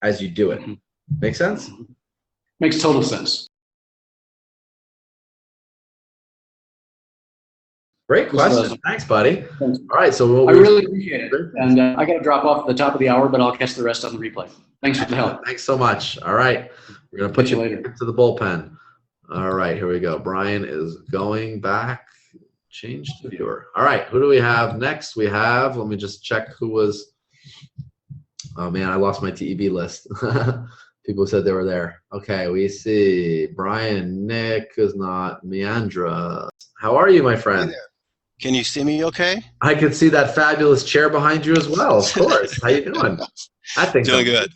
Speaker 1: as you do it. Make sense?
Speaker 3: Makes total sense.
Speaker 1: Great question. Thanks, buddy. Thanks. All right, so
Speaker 3: I really appreciate it. And I got to drop off at the top of the hour, but I'll catch the rest on the replay. Thanks for the help.
Speaker 1: Thanks so much. All right, we're gonna put you later to the bullpen. All right, here we go. Brian is going back. Change to viewer. All right, who do we have next? We have. Let me just check who was. Oh man, I lost my TEB list. People said they were there. Okay, we see Brian, Nick is not, Meandra. How are you, my friend?
Speaker 4: Hey there. Can you see me okay?
Speaker 1: I can see that fabulous chair behind you as well, of course. How you doing? I think
Speaker 4: doing good.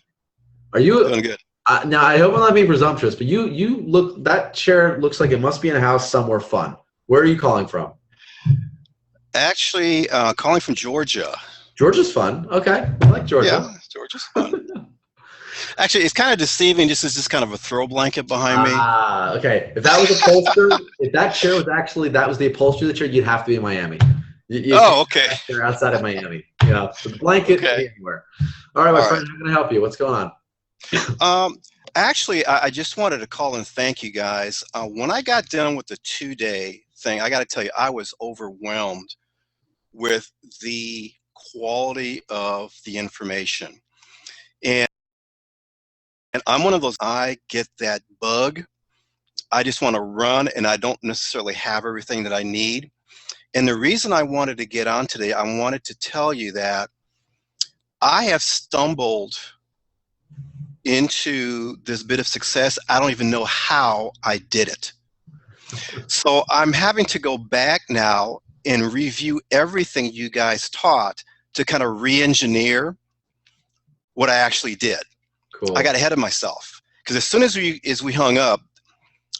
Speaker 1: Are you
Speaker 4: doing good?
Speaker 1: Now, I hope I'm not being presumptuous, but you look, that chair looks like it must be in a house somewhere fun. Where are you calling from?
Speaker 4: Actually, calling from Georgia.
Speaker 1: Georgia's fun. Okay, I like Georgia.
Speaker 4: Yeah, Georgia's fun. Actually, it's kind of deceiving. This is just kind of a throw blanket behind me.
Speaker 1: Ah, okay. If that was upholstered, if that chair was actually, that was the upholstery of the chair, you'd have to be in Miami.
Speaker 4: Oh, okay.
Speaker 1: You're outside of Miami. Yeah, the blanket anywhere. All right, my friend, how can I help you? What's going
Speaker 4: on? Actually, I just wanted to call and thank you guys. When I got done with the 2-day thing, I got to tell you, I was overwhelmed with the quality of the information. And I'm one of those, I get that bug. I just want to run, and I don't necessarily have everything that I need. And the reason I wanted to get on today, I wanted to tell you that I have stumbled into this bit of success. I don't even know how I did it. So I'm having to go back now and review everything you guys taught to kind of re-engineer what I actually did.
Speaker 1: Cool.
Speaker 4: I got ahead of myself because as soon as we hung up,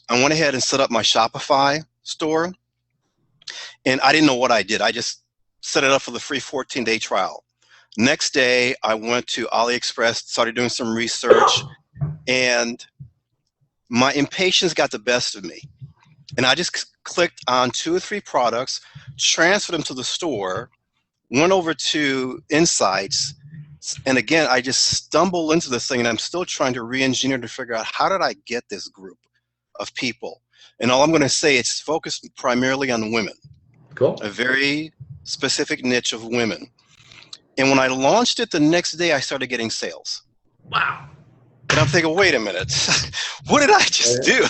Speaker 4: I went ahead and set up my Shopify store, and I didn't know what I did. I just set it up for the free 14-day trial. Next day, I went to AliExpress, started doing some research, and my impatience got the best of me. And I just clicked on 2 or 3 products, transferred them to the store, went over to Insights, and again, I just stumbled into this thing, and I'm still trying to re-engineer to figure out how did I get this group of people. And all I'm going to say, it's focused primarily on women.
Speaker 1: Cool.
Speaker 4: A very specific niche of women. And when I launched it the next day, I started getting sales.
Speaker 1: Wow.
Speaker 4: And I'm thinking, wait a minute, what did I just do?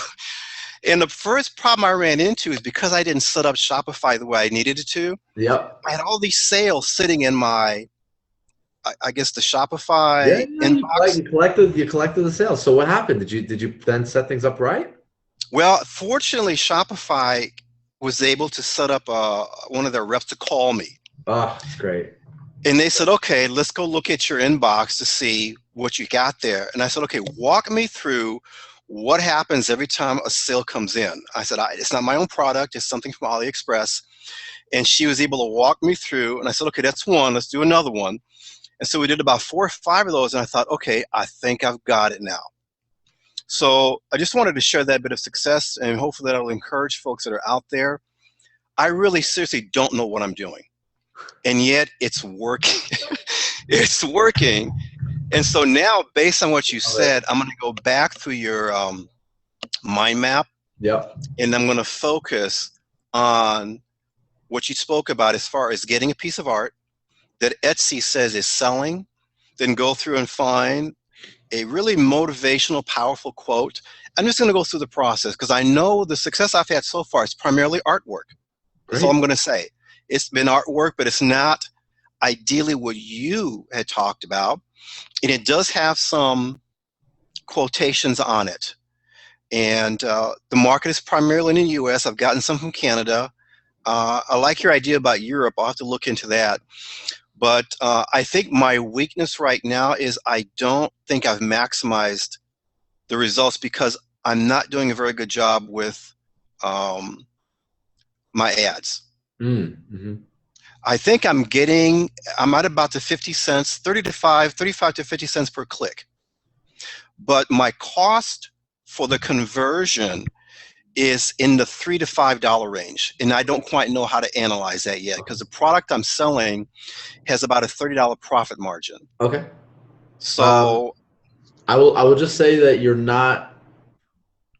Speaker 4: And the first problem I ran into is because I didn't set up Shopify the way I needed it to.
Speaker 1: Yep.
Speaker 4: I had all these sales sitting in my, I guess, the Shopify inbox.
Speaker 1: You collected the sales. So what happened? Did you then set things up right?
Speaker 4: Well, fortunately, Shopify was able to set up one of their reps to call me.
Speaker 1: Oh, that's great.
Speaker 4: And they said, okay, let's go look at your inbox to see what you got there. And I said, okay, walk me through what happens every time a sale comes in. I said, it's not my own product, it's something from AliExpress. And she was able to walk me through, and I said, okay, that's one, let's do another one. And so we did about 4 or 5 of those, and I thought, okay, I think I've got it now. So I just wanted to share that bit of success, and hopefully that'll encourage folks that are out there. I really seriously don't know what I'm doing, and yet it's working. It's working. And so now, based on what you said, I'm going to go back through your mind map.
Speaker 1: Yep.
Speaker 4: And I'm going to focus on what you spoke about as far as getting a piece of art that Etsy says is selling, then go through and find a really motivational, powerful quote. I'm just going to go through the process because I know the success I've had so far is primarily artwork. That's all I'm going to say. It's been artwork, but it's not ideally what you had talked about. And it does have some quotations on it. And the market is primarily in the US. I've gotten some from Canada. I like your idea about Europe. I'll have to look into that. But I think my weakness right now is I don't think I've maximized the results because I'm not doing a very good job with my ads.
Speaker 1: Mm-hmm.
Speaker 4: I think I'm at about the 50 cents, 35 to 50 cents per click. But my cost for the conversion is in the $3 to $5 range. And I don't quite know how to analyze that yet because the product I'm selling has about a $30 profit margin.
Speaker 1: Okay.
Speaker 4: So
Speaker 1: I will just say that you're not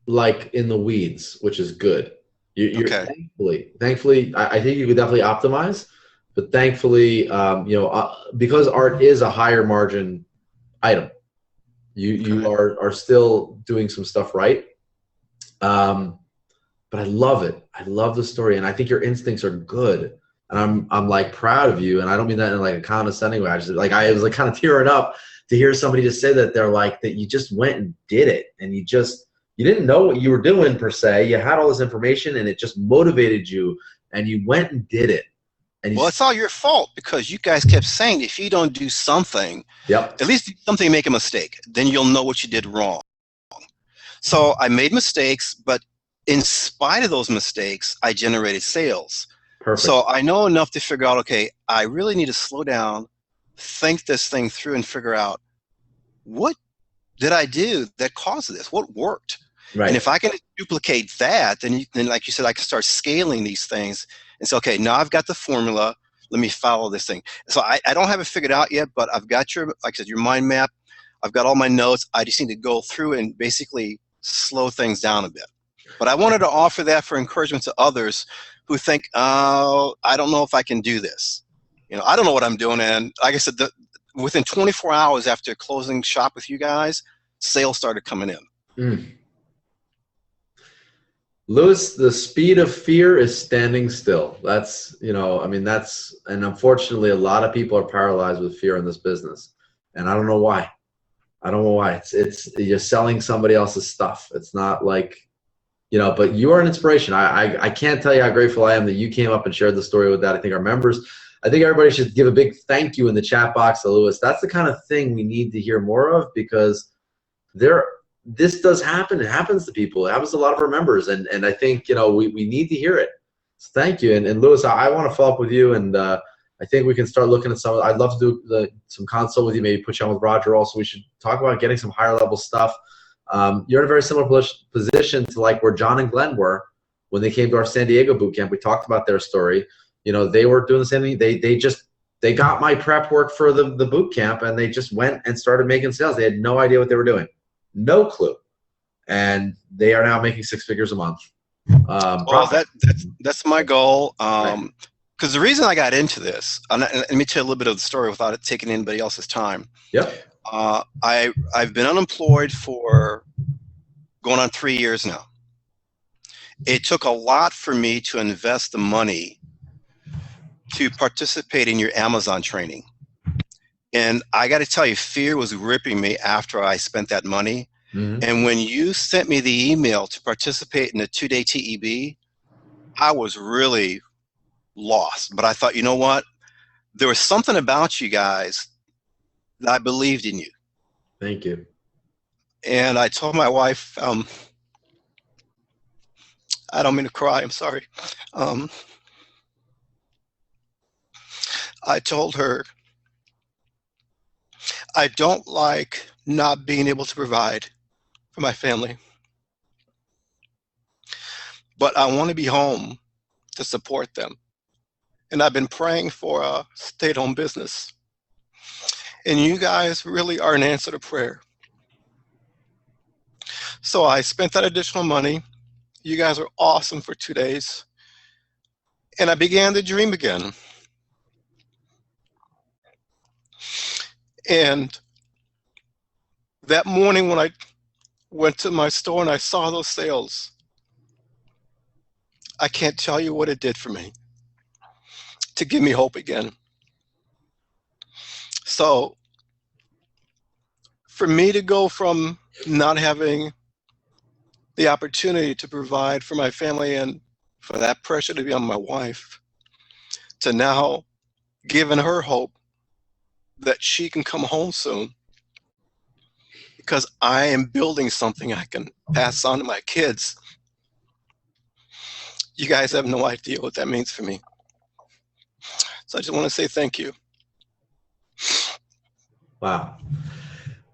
Speaker 1: like in the weeds, which is good. You're
Speaker 4: okay.
Speaker 1: Thankfully, I think you could definitely optimize. But thankfully, because art is a higher margin item, you are still doing some stuff right. But I love it. I love the story, and I think your instincts are good. And I'm like proud of you. And I don't mean that in like a condescending way. I was like kind of tearing up to hear somebody just say that they're like that you just went and did it, and you didn't know what you were doing per se. You had all this information, and it just motivated you, and you went and did it.
Speaker 4: Well, it's all your fault because you guys kept saying if you don't do something,
Speaker 1: yep,
Speaker 4: at least do something, make a mistake, then you'll know what you did wrong. So I made mistakes, but in spite of those mistakes, I generated sales.
Speaker 1: Perfect.
Speaker 4: So I know enough to figure out, okay, I really need to slow down, think this thing through, and figure out what did I do that caused this? What worked?
Speaker 1: Right.
Speaker 4: And if I can duplicate that, then like you said, I can start scaling these things and say, okay, now I've got the formula. Let me follow this thing. So I don't have it figured out yet, but I've got like I said, your mind map. I've got all my notes. I just need to go through and basically slow things down a bit. But I wanted to offer that for encouragement to others who think, oh, I don't know if I can do this. I don't know what I'm doing. And like I said, within 24 hours after closing shop with you guys, sales started coming in.
Speaker 1: Mm. Louis, the speed of fear is standing still. That's, and unfortunately a lot of people are paralyzed with fear in this business. And I don't know why. It's you're selling somebody else's stuff. It's not like, but you are an inspiration. I can't tell you how grateful I am that you came up and shared the story with that. I think everybody should give a big thank you in the chat box to Louis. That's the kind of thing we need to hear more of because this does happen. It happens to people. It happens to a lot of our members. And I think, we need to hear it. So thank you. And Louis, I want to follow up with you. And I think we can start looking at I'd love to do some consult with you, maybe put you on with Roger also. We should talk about getting some higher level stuff. You're in a very similar position to like where John and Glenn were when they came to our San Diego boot camp. We talked about their story. You know, they were doing the same thing. They got my prep work for the boot camp, and they just went and started making sales. They had no idea what they were doing, no clue, and they are now making 6 figures a month.
Speaker 4: Well, that's my goal. Because the reason I got into this, and let me tell you a little bit of the story without it taking anybody else's time.
Speaker 1: Yep.
Speaker 4: I've been unemployed for going on 3 years now. It took a lot for me to invest the money to participate in your Amazon training. And I got to tell you, fear was gripping me after I spent that money.
Speaker 1: Mm-hmm.
Speaker 4: And when you sent me the email to participate in the 2-day TEB, I was really lost. But I thought, you know what? There was something about you guys that I believed in you.
Speaker 1: Thank you.
Speaker 4: And I told my wife, I don't mean to cry, I'm sorry. I told her, I don't like not being able to provide for my family, but I want to be home to support them. And I've been praying for a stay-at-home business. And you guys really are an answer to prayer. So I spent that additional money. You guys are awesome for 2 days. And I began to dream again. And that morning when I went to my store and I saw those sales, I can't tell you what it did for me to give me hope again. So for me to go from not having the opportunity to provide for my family and for that pressure to be on my wife, to now giving her hope that she can come home soon, because I am building something I can pass on to my kids. You guys have no idea what that means for me. So I just want to say thank you.
Speaker 1: Wow.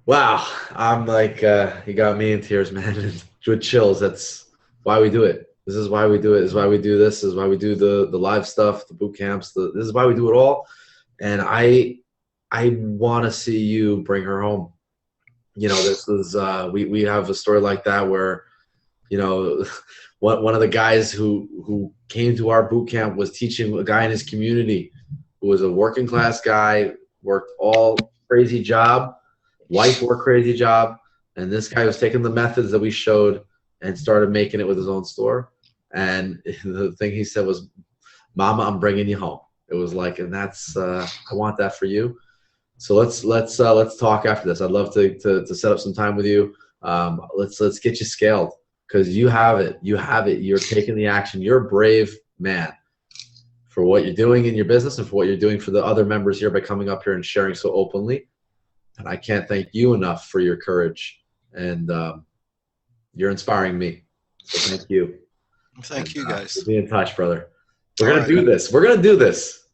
Speaker 1: Wow. I'm like, you got me in tears, man. With chills. That's why we do it. This is why we do it. This is why we do this. This is why we do the live stuff, the boot camps. This is why we do it all. And I want to see you bring her home. You know, this is, we have a story like that where, you know, one of the guys who came to our boot camp was teaching a guy in his community who was a working class guy, worked all crazy job, wife worked crazy job. And this guy was taking the methods that we showed and started making it with his own store. And the thing he said was, "Mama, I'm bringing you home." It was like, and that's, I want that for you. So let's talk after this. I'd love to set up some time with you. Let's get you scaled, because you have it. You have it. You're taking the action. You're a brave man for what you're doing in your business and for what you're doing for the other members here by coming up here and sharing so openly. And I can't thank you enough for your courage. And you're inspiring me. So thank you.
Speaker 4: Thank you, guys.
Speaker 1: We'll be in touch, brother. We're going to do this. We're going to do this.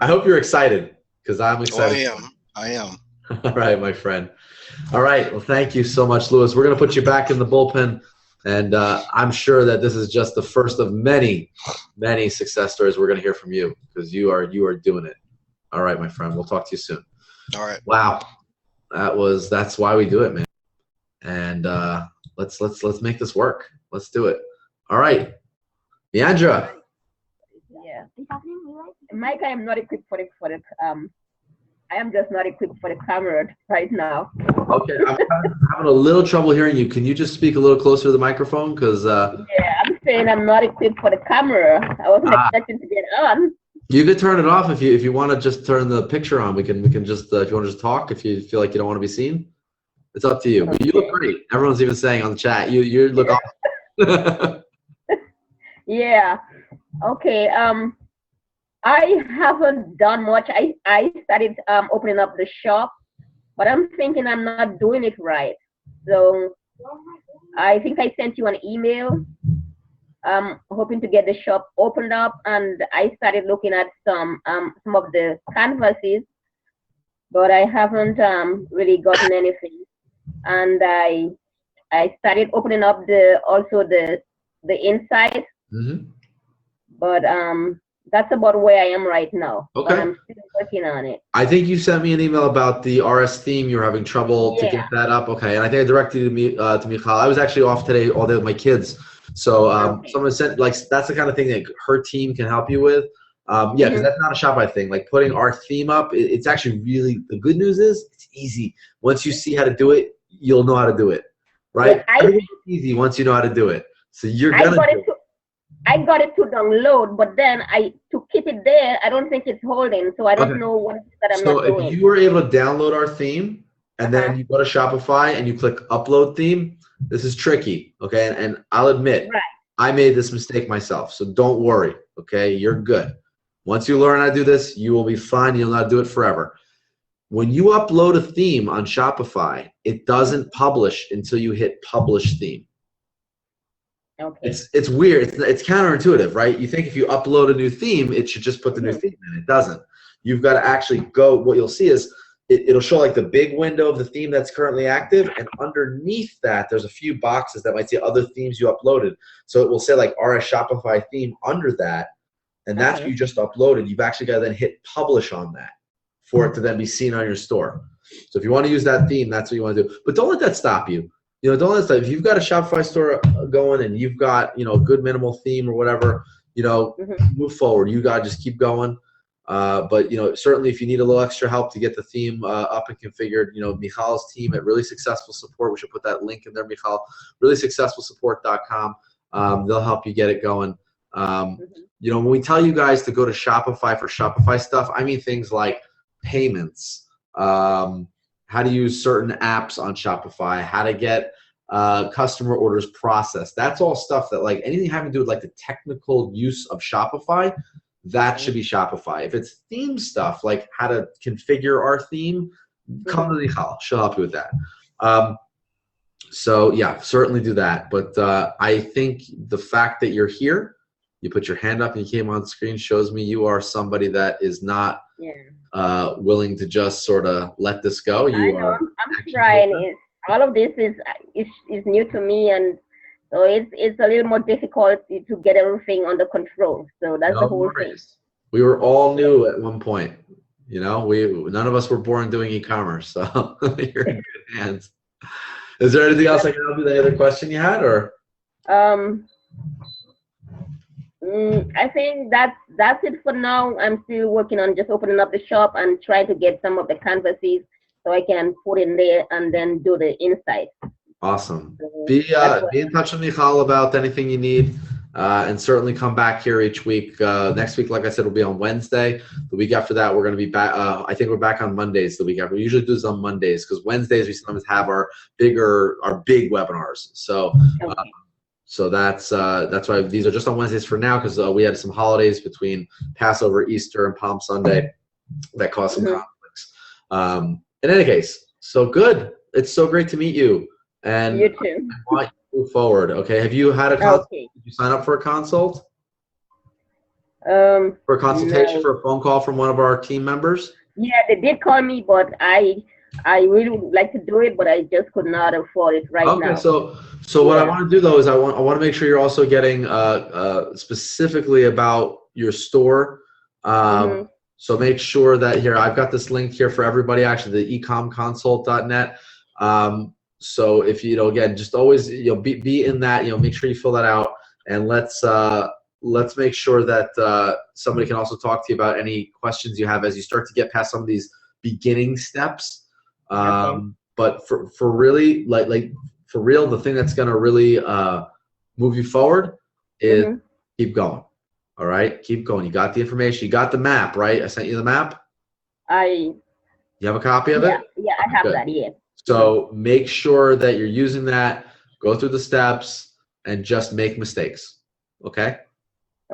Speaker 1: I hope you're excited, because I'm excited.
Speaker 4: Oh, I am.
Speaker 1: All right, my friend. All right. Well, thank you so much, Louis. We're going to put you back in the bullpen. And I'm sure that this is just the first of many, many success stories we're going to hear from you, because you are doing it. All right, my friend. We'll talk to you soon.
Speaker 4: All right.
Speaker 1: Wow. That's why we do it, man. And let's make this work. Let's do it. All right. Leandra.
Speaker 5: Yeah. Mike, I am not equipped for the I am just not equipped for the camera right now.
Speaker 1: Okay, I'm having a little trouble hearing you. Can you just speak a little closer to the microphone? Because
Speaker 5: yeah, I'm saying I'm not equipped for the camera. I wasn't expecting to get on.
Speaker 1: You could turn it off if you want to just turn the picture on. We can just if you want to just talk. If you feel like you don't want to be seen, it's up to you. But you look great. Everyone's even saying on the chat you look awesome.
Speaker 5: Yeah. Okay. I haven't done much. I started opening up the shop, but I'm thinking I'm not doing it right. So I think I sent you an email. Hoping to get the shop opened up, and I started looking at some of the canvases, but I haven't really gotten anything. And I I started opening up the inside,
Speaker 1: Mm-hmm.
Speaker 5: but that's about where I am right now.
Speaker 1: Okay.
Speaker 5: But I'm still working on it.
Speaker 1: I think you sent me an email about the RS theme. You're having trouble to
Speaker 5: Yeah.
Speaker 1: get that up. Okay, and I think I directed it to Michal. I was actually off today all day with my kids. So
Speaker 5: Okay.
Speaker 1: someone sent, like, that's the kind of thing that her team can help you with. Yeah, because
Speaker 5: Mhm.
Speaker 1: that's not a Shopify thing. Like putting our theme up, it's actually really, the good news is it's easy. Once you see how to do it, you'll know how to do it, right?
Speaker 5: Yeah, I
Speaker 1: Everything's easy once you know how to do it. So you're
Speaker 5: I
Speaker 1: gonna
Speaker 5: got
Speaker 1: do
Speaker 5: it to I got it to download, but then to keep it there, I don't think it's holding, so I
Speaker 1: Okay.
Speaker 5: don't know what it is that I'm
Speaker 1: So
Speaker 5: not
Speaker 1: if
Speaker 5: doing.
Speaker 1: you were able to download our theme and
Speaker 5: Uh-huh.
Speaker 1: then you go to Shopify and you click upload theme, this is tricky, okay? And I'll admit,
Speaker 5: Right.
Speaker 1: I made this mistake myself, so don't worry, okay? You're good. Once you learn how to do this, you will be fine. You'll know how to do it forever. When you upload a theme on Shopify, it doesn't publish until you hit publish theme.
Speaker 5: Okay.
Speaker 1: It's weird. It's counterintuitive, right? You think if you upload a new theme, it should just put the new
Speaker 5: Mhm.
Speaker 1: theme in. It doesn't. You've got to actually go. What you'll see is it'll show like the big window of the theme that's currently active, and underneath that, there's a few boxes that might say other themes you uploaded. So it will say like RS Shopify theme under that, and that's what you just uploaded. You've actually got to then hit publish on that for it to then be seen on your store. So if you want to use that theme, that's what you want to do. But don't let that stop you. You know, don't let that stop. If you've got a Shopify store going and you've got, you know, a good minimal theme or whatever, you know, move forward. You got to just keep going. But, you know, certainly if you need a little extra help to get the theme up and configured, you know, Michal's team at Really Successful Support, we should put that link in there, Michal, reallysuccessfulsupport.com. They'll help you get it going. You know, when we tell you guys to go to Shopify for Shopify stuff, I mean things like payments, how to use certain apps on Shopify, how to get customer orders processed. That's all stuff that, like, anything having to do with like the technical use of Shopify, that should be Shopify. If it's theme stuff, like how to configure our theme, come to Michal. She'll help you with that. So yeah, certainly do that. But I think the fact that you're here, you put your hand up and you came on screen, shows me you are somebody that is not willing to just sort of let this go.
Speaker 5: I know. I'm trying. All of this is new to me, and so it's a little more difficult to get everything under control. So that's the whole thing.
Speaker 1: We were all new at one point. You know, none of us were born doing e-commerce, so you're in good hands. Is there anything else I can help you with? Any other question you had, or?
Speaker 5: I think that's it for now. I'm still working on just opening up the shop and trying to get some of the canvases so I can put in there and then do the inside.
Speaker 1: Awesome.
Speaker 5: So
Speaker 1: Be in touch with Michal about anything you need, and certainly come back here each week. Next week, like I said, will be on Wednesday. The week after that, we're going to be back. I think we're back on Mondays the week after. We usually do this on Mondays because Wednesdays we sometimes have our big webinars. So.
Speaker 5: Okay.
Speaker 1: So that's why these are just on Wednesdays for now, because we had some holidays between Passover, Easter, and Palm Sunday that caused some conflicts. In any case, so good. It's so great to meet you. And
Speaker 5: you too.
Speaker 1: I want you to move forward. Okay. Have you had a consult?
Speaker 5: Okay.
Speaker 1: Did you sign up for a consult?
Speaker 5: For
Speaker 1: a consultation,
Speaker 5: no.
Speaker 1: for a phone call from one of our team members?
Speaker 5: Yeah, they did call me, but I really would like to do it, but I just could not afford it now.
Speaker 1: Okay, so what I want to do though is I want to make sure you're also getting specifically about your store. So make sure that here I've got this link here for everybody. Actually, the ecomconsult.net. So if you know, again, just always be in that. Make sure you fill that out, and let's make sure that somebody can also talk to you about any questions you have as you start to get past some of these beginning steps. But for really, like for real, the thing that's going to really move you forward is keep going. All right, keep going. You got the information. You got the map, right? I sent you the map. You have a copy of it?
Speaker 5: Yeah, I have that. Yeah.
Speaker 1: So make sure that you're using that. Go through the steps and just make mistakes. Okay.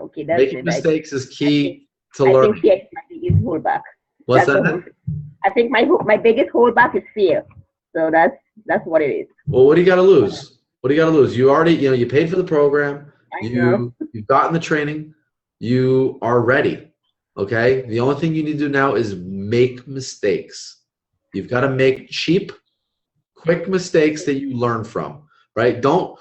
Speaker 5: Okay, that's
Speaker 1: Making mistakes is key to learning.
Speaker 5: I think fear is my biggest holdback.
Speaker 1: What's that?
Speaker 5: I think my biggest holdback is fear. So that's what it is.
Speaker 1: Well, what do you got to lose? What do you got to lose? You already, you paid for the program. You've gotten the training. You are ready. Okay. The only thing you need to do now is make mistakes. You've got to make cheap, quick mistakes that you learn from. right? Don't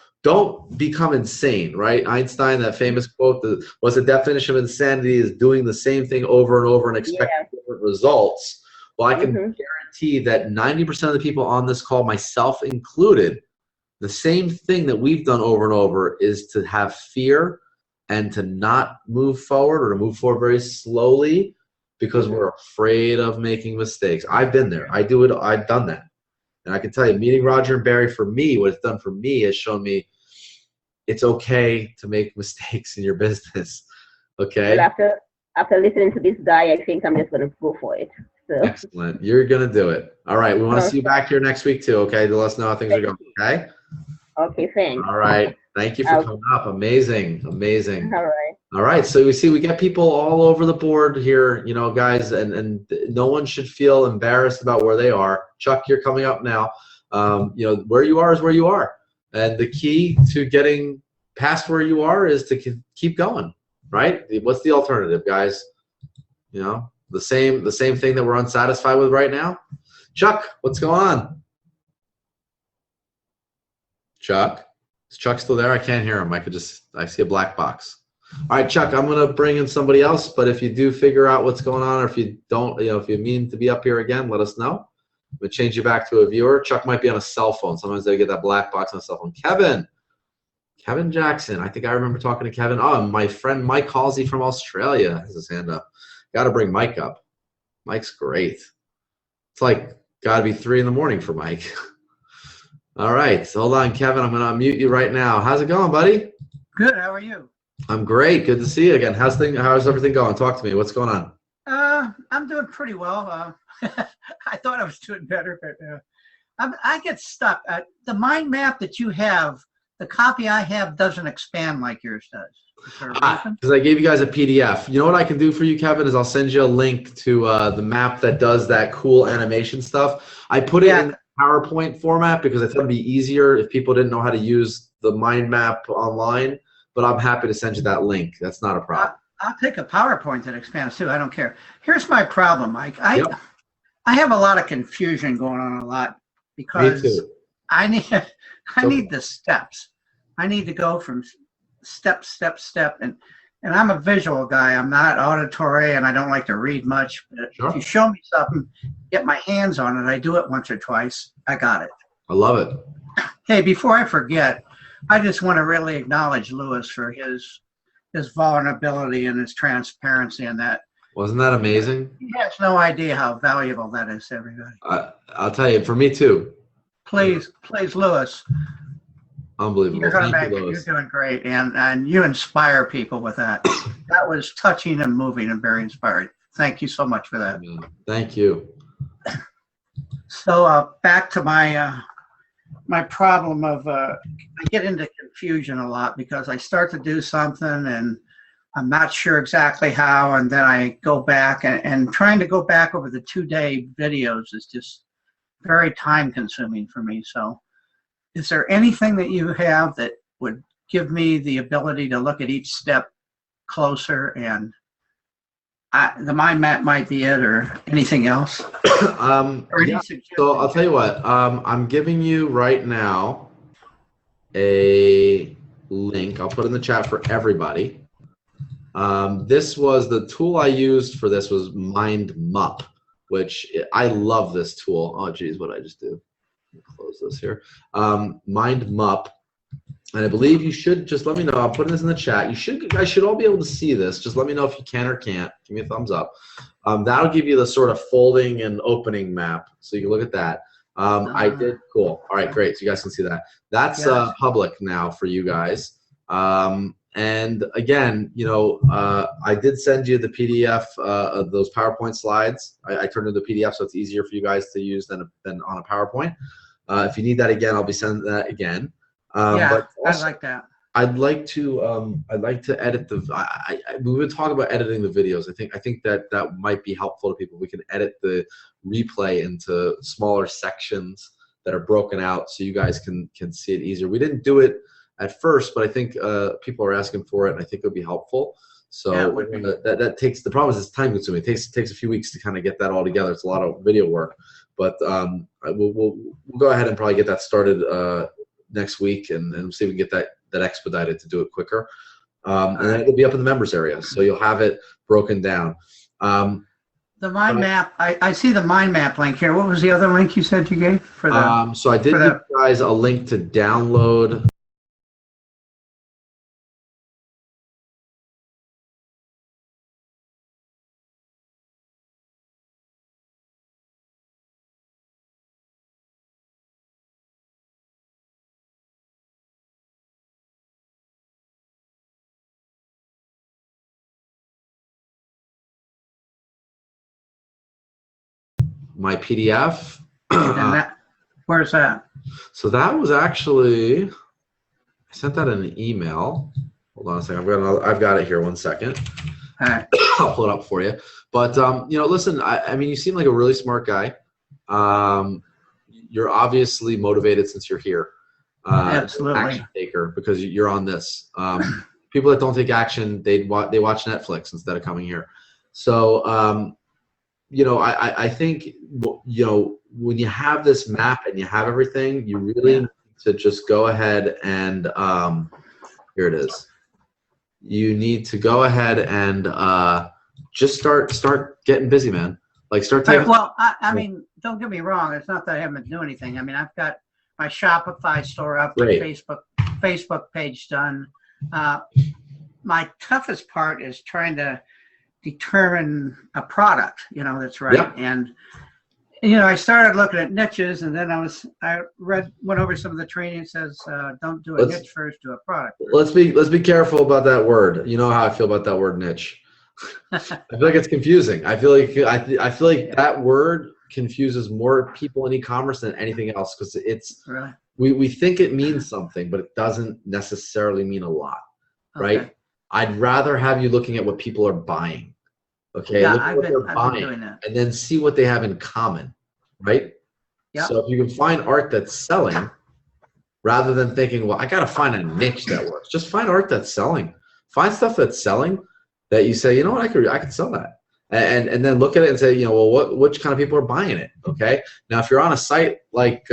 Speaker 1: become insane, right? Einstein, that famous quote, what's the definition of insanity is doing the same thing over and over and expecting different results. Well, I can guarantee that 90% of the people on this call, myself included, the same thing that we've done over and over is to have fear and to not move forward, or to move forward very slowly because we're afraid of making mistakes. I've been there. I do it. I've done that. And I can tell you, meeting Roger and Barry, for me, what it's done for me has shown me it's okay to make mistakes in your business. Okay?
Speaker 5: Well, after listening to this guy, I think I'm just going to go for it. So.
Speaker 1: Excellent. You're going to do it. All right. We want to see you back here next week, too, okay? To let us know how things are going, okay?
Speaker 5: Okay, thanks.
Speaker 1: All right. Thank you for coming up. Amazing. Amazing.
Speaker 5: All right.
Speaker 1: All right. So we get people all over the board here, you know, guys, and no one should feel embarrassed about where they are. Chuck, you're coming up now. You know, where you are is where you are. And the key to getting past where you are is to keep going, right? What's the alternative, guys? You know, the same thing that we're unsatisfied with right now. Chuck, what's going on? Chuck? Is Chuck still there? I can't hear him. I see a black box. All right, Chuck, I'm going to bring in somebody else, but if you do figure out what's going on, or if you don't, you know, if you mean to be up here again, let us know. We'll change you back to a viewer. Chuck might be on a cell phone. Sometimes they get that black box on a cell phone. Kevin Jackson. I think I remember talking to Kevin. Oh, my friend Mike Halsey from Australia has his hand up. Got to bring Mike up. Mike's great. It's like got to be 3 in the morning for Mike. All right, so hold on, Kevin. I'm going to unmute you right now. How's it going, buddy?
Speaker 6: Good. How are you?
Speaker 1: I'm great. Good to see you again. How's everything going? Talk to me. What's going on?
Speaker 6: I'm doing pretty well. I thought I was doing better, but I get stuck. The mind map that you have, the copy I have doesn't expand like yours does.
Speaker 1: Because I gave you guys a PDF. You know what I can do for you, Kevin, is I'll send you a link to the map that does that cool animation stuff. I put it in PowerPoint format because I thought it'd be easier if people didn't know how to use the mind map online, but I'm happy to send you that link. That's not a problem.
Speaker 6: I'll take a PowerPoint that expands too. I don't care. Here's my problem, Mike. I have a lot of confusion going on a lot because I need the steps. I need to go from step, and I'm a visual guy. I'm not auditory, and I don't like to read much. But if you show me something, get my hands on it, I do it once or twice, I got it.
Speaker 1: I love it.
Speaker 6: Hey, before I forget, I just want to really acknowledge Lewis for his vulnerability and his transparency in that.
Speaker 1: Wasn't that amazing?
Speaker 6: He has no idea how valuable that is to everybody.
Speaker 1: I'll tell you, for me too.
Speaker 6: Please, Lewis.
Speaker 1: Unbelievable. Thank you, Lewis.
Speaker 6: You're doing great, and you inspire people with that. That was touching and moving and very inspiring. Thank you so much for that.
Speaker 1: Thank you.
Speaker 6: So back to my my problem of I get into confusion a lot because I start to do something and I'm not sure exactly how, and then I go back and trying to go back over the 2-day videos is just very time consuming for me. So is there anything that you have that would give me the ability to look at each step closer, and the mind map might be it, or anything else?
Speaker 1: So I'll tell you what, I'm giving you right now a link. I'll put in the chat for everybody. This was the tool I used for this was MindMup, which I love this tool. Oh geez, what did I just do? Close this here. MindMup, and I believe you should just let me know. I'm putting this in the chat. You guys should all be able to see this. Just let me know if you can or can't. Give me a thumbs up. That'll give you the sort of folding and opening map, so you can look at that. I did cool. All right, great. So you guys can see that. That's public now for you guys. And again, you know, I did send you the PDF of those PowerPoint slides. I turned into the PDF so it's easier for you guys to use than on a PowerPoint. If you need that again, I'll be sending that again. But also, I like that. I'd like to edit we would talk about editing the videos. I think that might be helpful to people. We can edit the replay into smaller sections that are broken out so you guys can see it easier. We didn't do it at first, but I think people are asking for it, and I think it would be helpful. So that takes, the problem is it's time consuming. It takes a few weeks to kind of get that all together. It's a lot of video work, but we'll go ahead and probably get that started next week and see if we can get that expedited to do it quicker. And then it'll be up in the members area, so you'll have it broken down.
Speaker 6: The mind map, I see the mind map link here. What was the other link you said you gave for the?
Speaker 1: So I did give you guys a link to download. My PDF.
Speaker 6: And where's that?
Speaker 1: So that was actually, I sent that in an email. Hold on a second. I've got it here. 1 second.
Speaker 6: All right.
Speaker 1: I'll pull it up for you. But listen. I mean, you seem like a really smart guy. You're obviously motivated since you're here.
Speaker 6: Absolutely.
Speaker 1: Action taker, because you're on this. People that don't take action, they watch Netflix instead of coming here. So. I think, when you have this map and you have everything, you really need to just go ahead and, here it is. You need to go ahead and just start getting busy, man. Like start taking.
Speaker 6: Well, I mean, don't get me wrong. It's not that I haven't done anything. I mean, I've got my Shopify store up, the Facebook page done. My toughest part is trying to determine a product, that's right. Yep. And I started looking at niches, and then I went over some of the training. It says don't do a niche first, do a product.
Speaker 1: Let's be careful about that word. You know how I feel about that word niche. I feel like it's confusing. I feel like that word confuses more people in e-commerce than anything else, because it's
Speaker 6: really?
Speaker 1: we think it means something, but it doesn't necessarily mean a lot, right? Okay. I'd rather have you looking at what people are buying. Okay,
Speaker 6: yeah,
Speaker 1: look at what they're buying, and then see what they have in common, right? Yeah. So if you can find art that's selling, rather than thinking, well, I got to find a niche that works, just find art that's selling. Find stuff that's selling that you say, you know what, I could sell that, and then look at it and say, well, which kind of people are buying it? Okay. Now, if you're on a site like,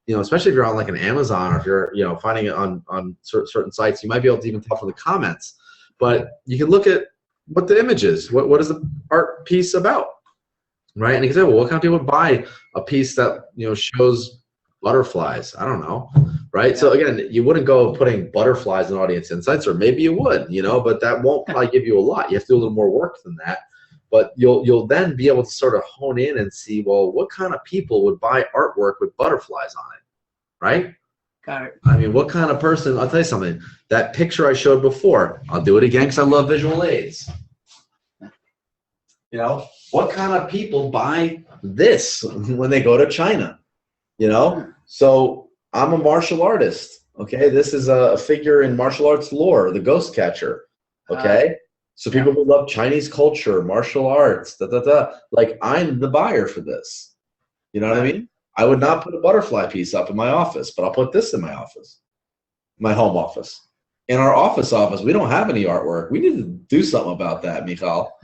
Speaker 1: especially if you're on like an Amazon, or if you're, finding it on certain sites, you might be able to even tell from the comments. But you can look at what the image is. What is the art piece about, right? And you can say, well, what kind of people would buy a piece that shows butterflies? I don't know, right? Yeah. So again, you wouldn't go putting butterflies in audience insights, or maybe you would, but that won't probably give you a lot. You have to do a little more work than that. But you'll then be able to sort of hone in and see, well, what kind of people would buy artwork with butterflies on it, right?
Speaker 6: Got it.
Speaker 1: I mean, what kind of person? I'll tell you something. That picture I showed before, I'll do it again because I love visual aids. What kind of people buy this when they go to China? So I'm a martial artist. Okay, this is a figure in martial arts lore, the ghost catcher. Okay, so people who love Chinese culture, martial arts, like I'm the buyer for this. You know what I mean? I would not put a butterfly piece up in my office, but I'll put this in my office, my home office. In our office, we don't have any artwork. We need to do something about that, Michal.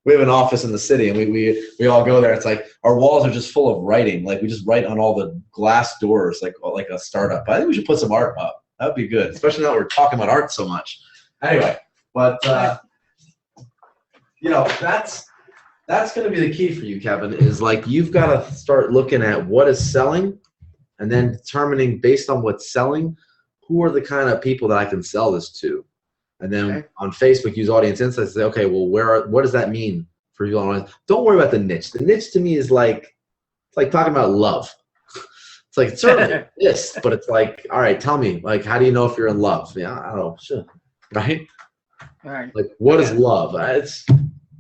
Speaker 1: We have an office in the city, and we all go there. It's like our walls are just full of writing. Like we just write on all the glass doors, like a startup. I think we should put some art up. That would be good, especially now that we're talking about art so much. Anyway, but that's going to be the key for you, Kevin, is like you've got to start looking at what is selling, and then determining based on what's selling, who are the kind of people that I can sell this to. And then on Facebook, use audience insights to say, okay, well, what does that mean for you? Don't worry about the niche. The niche to me is it's like talking about love. It's like, it's certainly this, but it's like, all right, tell me, like, how do you know if you're in love? Yeah, I don't know, sure. Right?
Speaker 6: All right.
Speaker 1: Like, what is love? It's,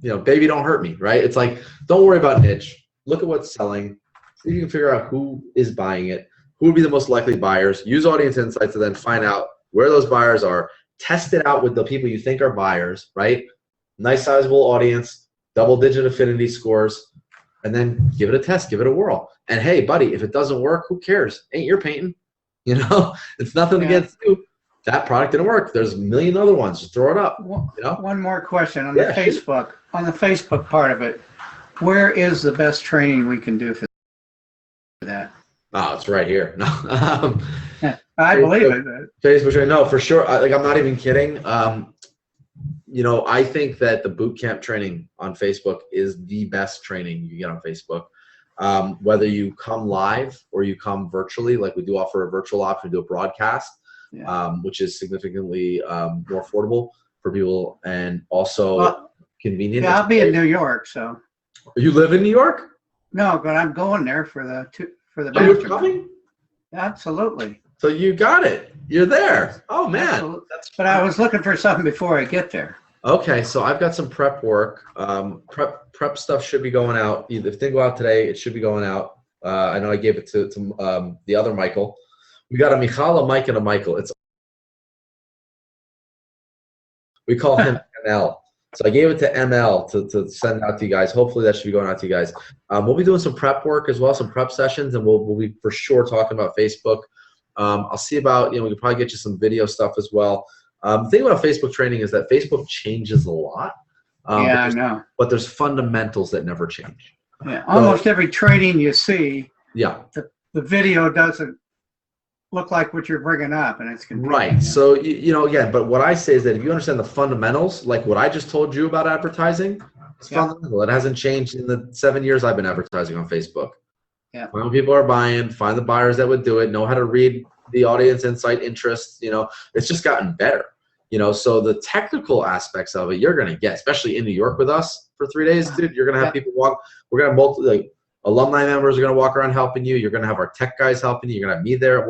Speaker 1: baby, don't hurt me, right? It's like, don't worry about niche. Look at what's selling. See if you can figure out who is buying it, who would be the most likely buyers. Use audience insights to then find out where those buyers are. Test it out with the people you think are buyers, right? Nice sizable audience, double-digit affinity scores, and then give it a test, give it a whirl. And hey, buddy, if it doesn't work, who cares? Ain't your painting. It's nothing against you. That product didn't work. There's a million other ones. Just throw it up.
Speaker 6: One more question on the Facebook. On the Facebook part of it, where is the best training we can do for that?
Speaker 1: Oh, it's right here. No,
Speaker 6: I believe it.
Speaker 1: Facebook training. No, for sure. I'm not even kidding. I think that the boot camp training on Facebook is the best training you get on Facebook. Whether you come live or you come virtually, like we do offer a virtual option, we do a broadcast, which is significantly more affordable for people and also convenient.
Speaker 6: Yeah, I'll be in New York, so.
Speaker 1: You live in New York?
Speaker 6: No, but I'm going there for the
Speaker 1: Oh, you're coming?
Speaker 6: Absolutely.
Speaker 1: So you got it. You're there. Oh man.
Speaker 6: Absolutely. But I was looking for something before I get there.
Speaker 1: Okay, so I've got some prep work. Prep stuff should be going out. If it didn't go out today, it should be going out. I know I gave it to the other Michael. We got a Michal, a Mike, and a Michael. We call him ML. So I gave it to ML to send out to you guys. Hopefully that should be going out to you guys. We'll be doing some prep work as well, some prep sessions, and we'll be for sure talking about Facebook. I'll see about, we can probably get you some video stuff as well. The thing about Facebook training is that Facebook changes a lot.
Speaker 6: Yeah, I know.
Speaker 1: But there's fundamentals that never change.
Speaker 6: Yeah, almost every training you see, the video doesn't look like what you're bringing up, and it's confusing.
Speaker 1: Right. So, again, but what I say is that if you understand the fundamentals, like what I just told you about advertising, it's fundamental. It hasn't changed in the 7 years I've been advertising on Facebook.
Speaker 6: Yeah.
Speaker 1: Find what people are buying, find the buyers that would do it, know how to read the audience insight, interests, it's just gotten better. So the technical aspects of it, you're going to get, especially in New York with us for 3 days, dude, you're going to have people walk. We're going to have alumni members are going to walk around helping you. You're going to have our tech guys helping you. You're going to have me there.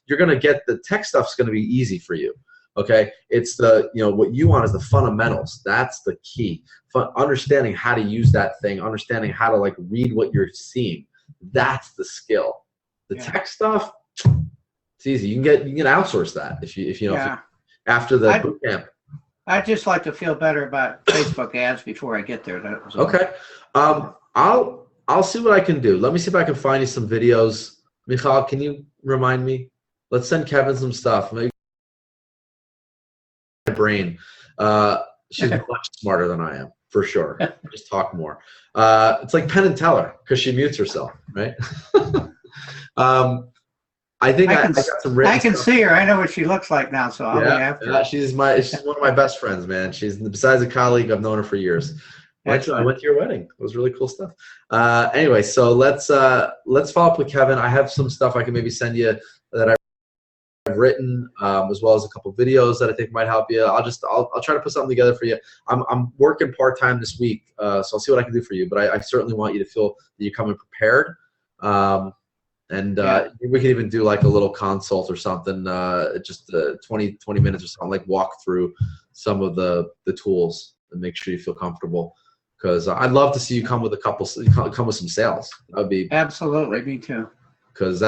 Speaker 1: You're going to get the tech stuff's going to be easy for you. Okay. It's what you want is the fundamentals. That's the key. Understanding how to use that thing, understanding how to read what you're seeing. That's the skill. The tech stuff, it's easy. You can outsource that if you after the boot camp.
Speaker 6: I'd just like to feel better about Facebook ads before I get there. That was
Speaker 1: okay. I'll see what I can do. Let me see if I can find you some videos. Michal, can you remind me? Let's send Kevin some stuff. Maybe my brain. She's much smarter than I am, for sure. Just talk more. It's like Penn and Teller because she mutes herself, right? I think I got some written
Speaker 6: I can
Speaker 1: stuff.
Speaker 6: see her. I know what she looks like now, so I'll be after her.
Speaker 1: She's one of my best friends, man. She's besides a colleague, I've known her for years. I went to your wedding. It was really cool stuff. Anyway, so let's follow up with Kevin. I have some stuff I can maybe send you that I've written, as well as a couple videos that I think might help you. I'll try to put something together for you. I'm working part-time this week, so I'll see what I can do for you. But I certainly want you to feel that you come in prepared. We could even do a little consult or something, just 20 minutes or something, walk through some of the tools and make sure you feel comfortable. Because I'd love to see you come with come with some sales. That would be
Speaker 6: absolutely me too.
Speaker 1: Because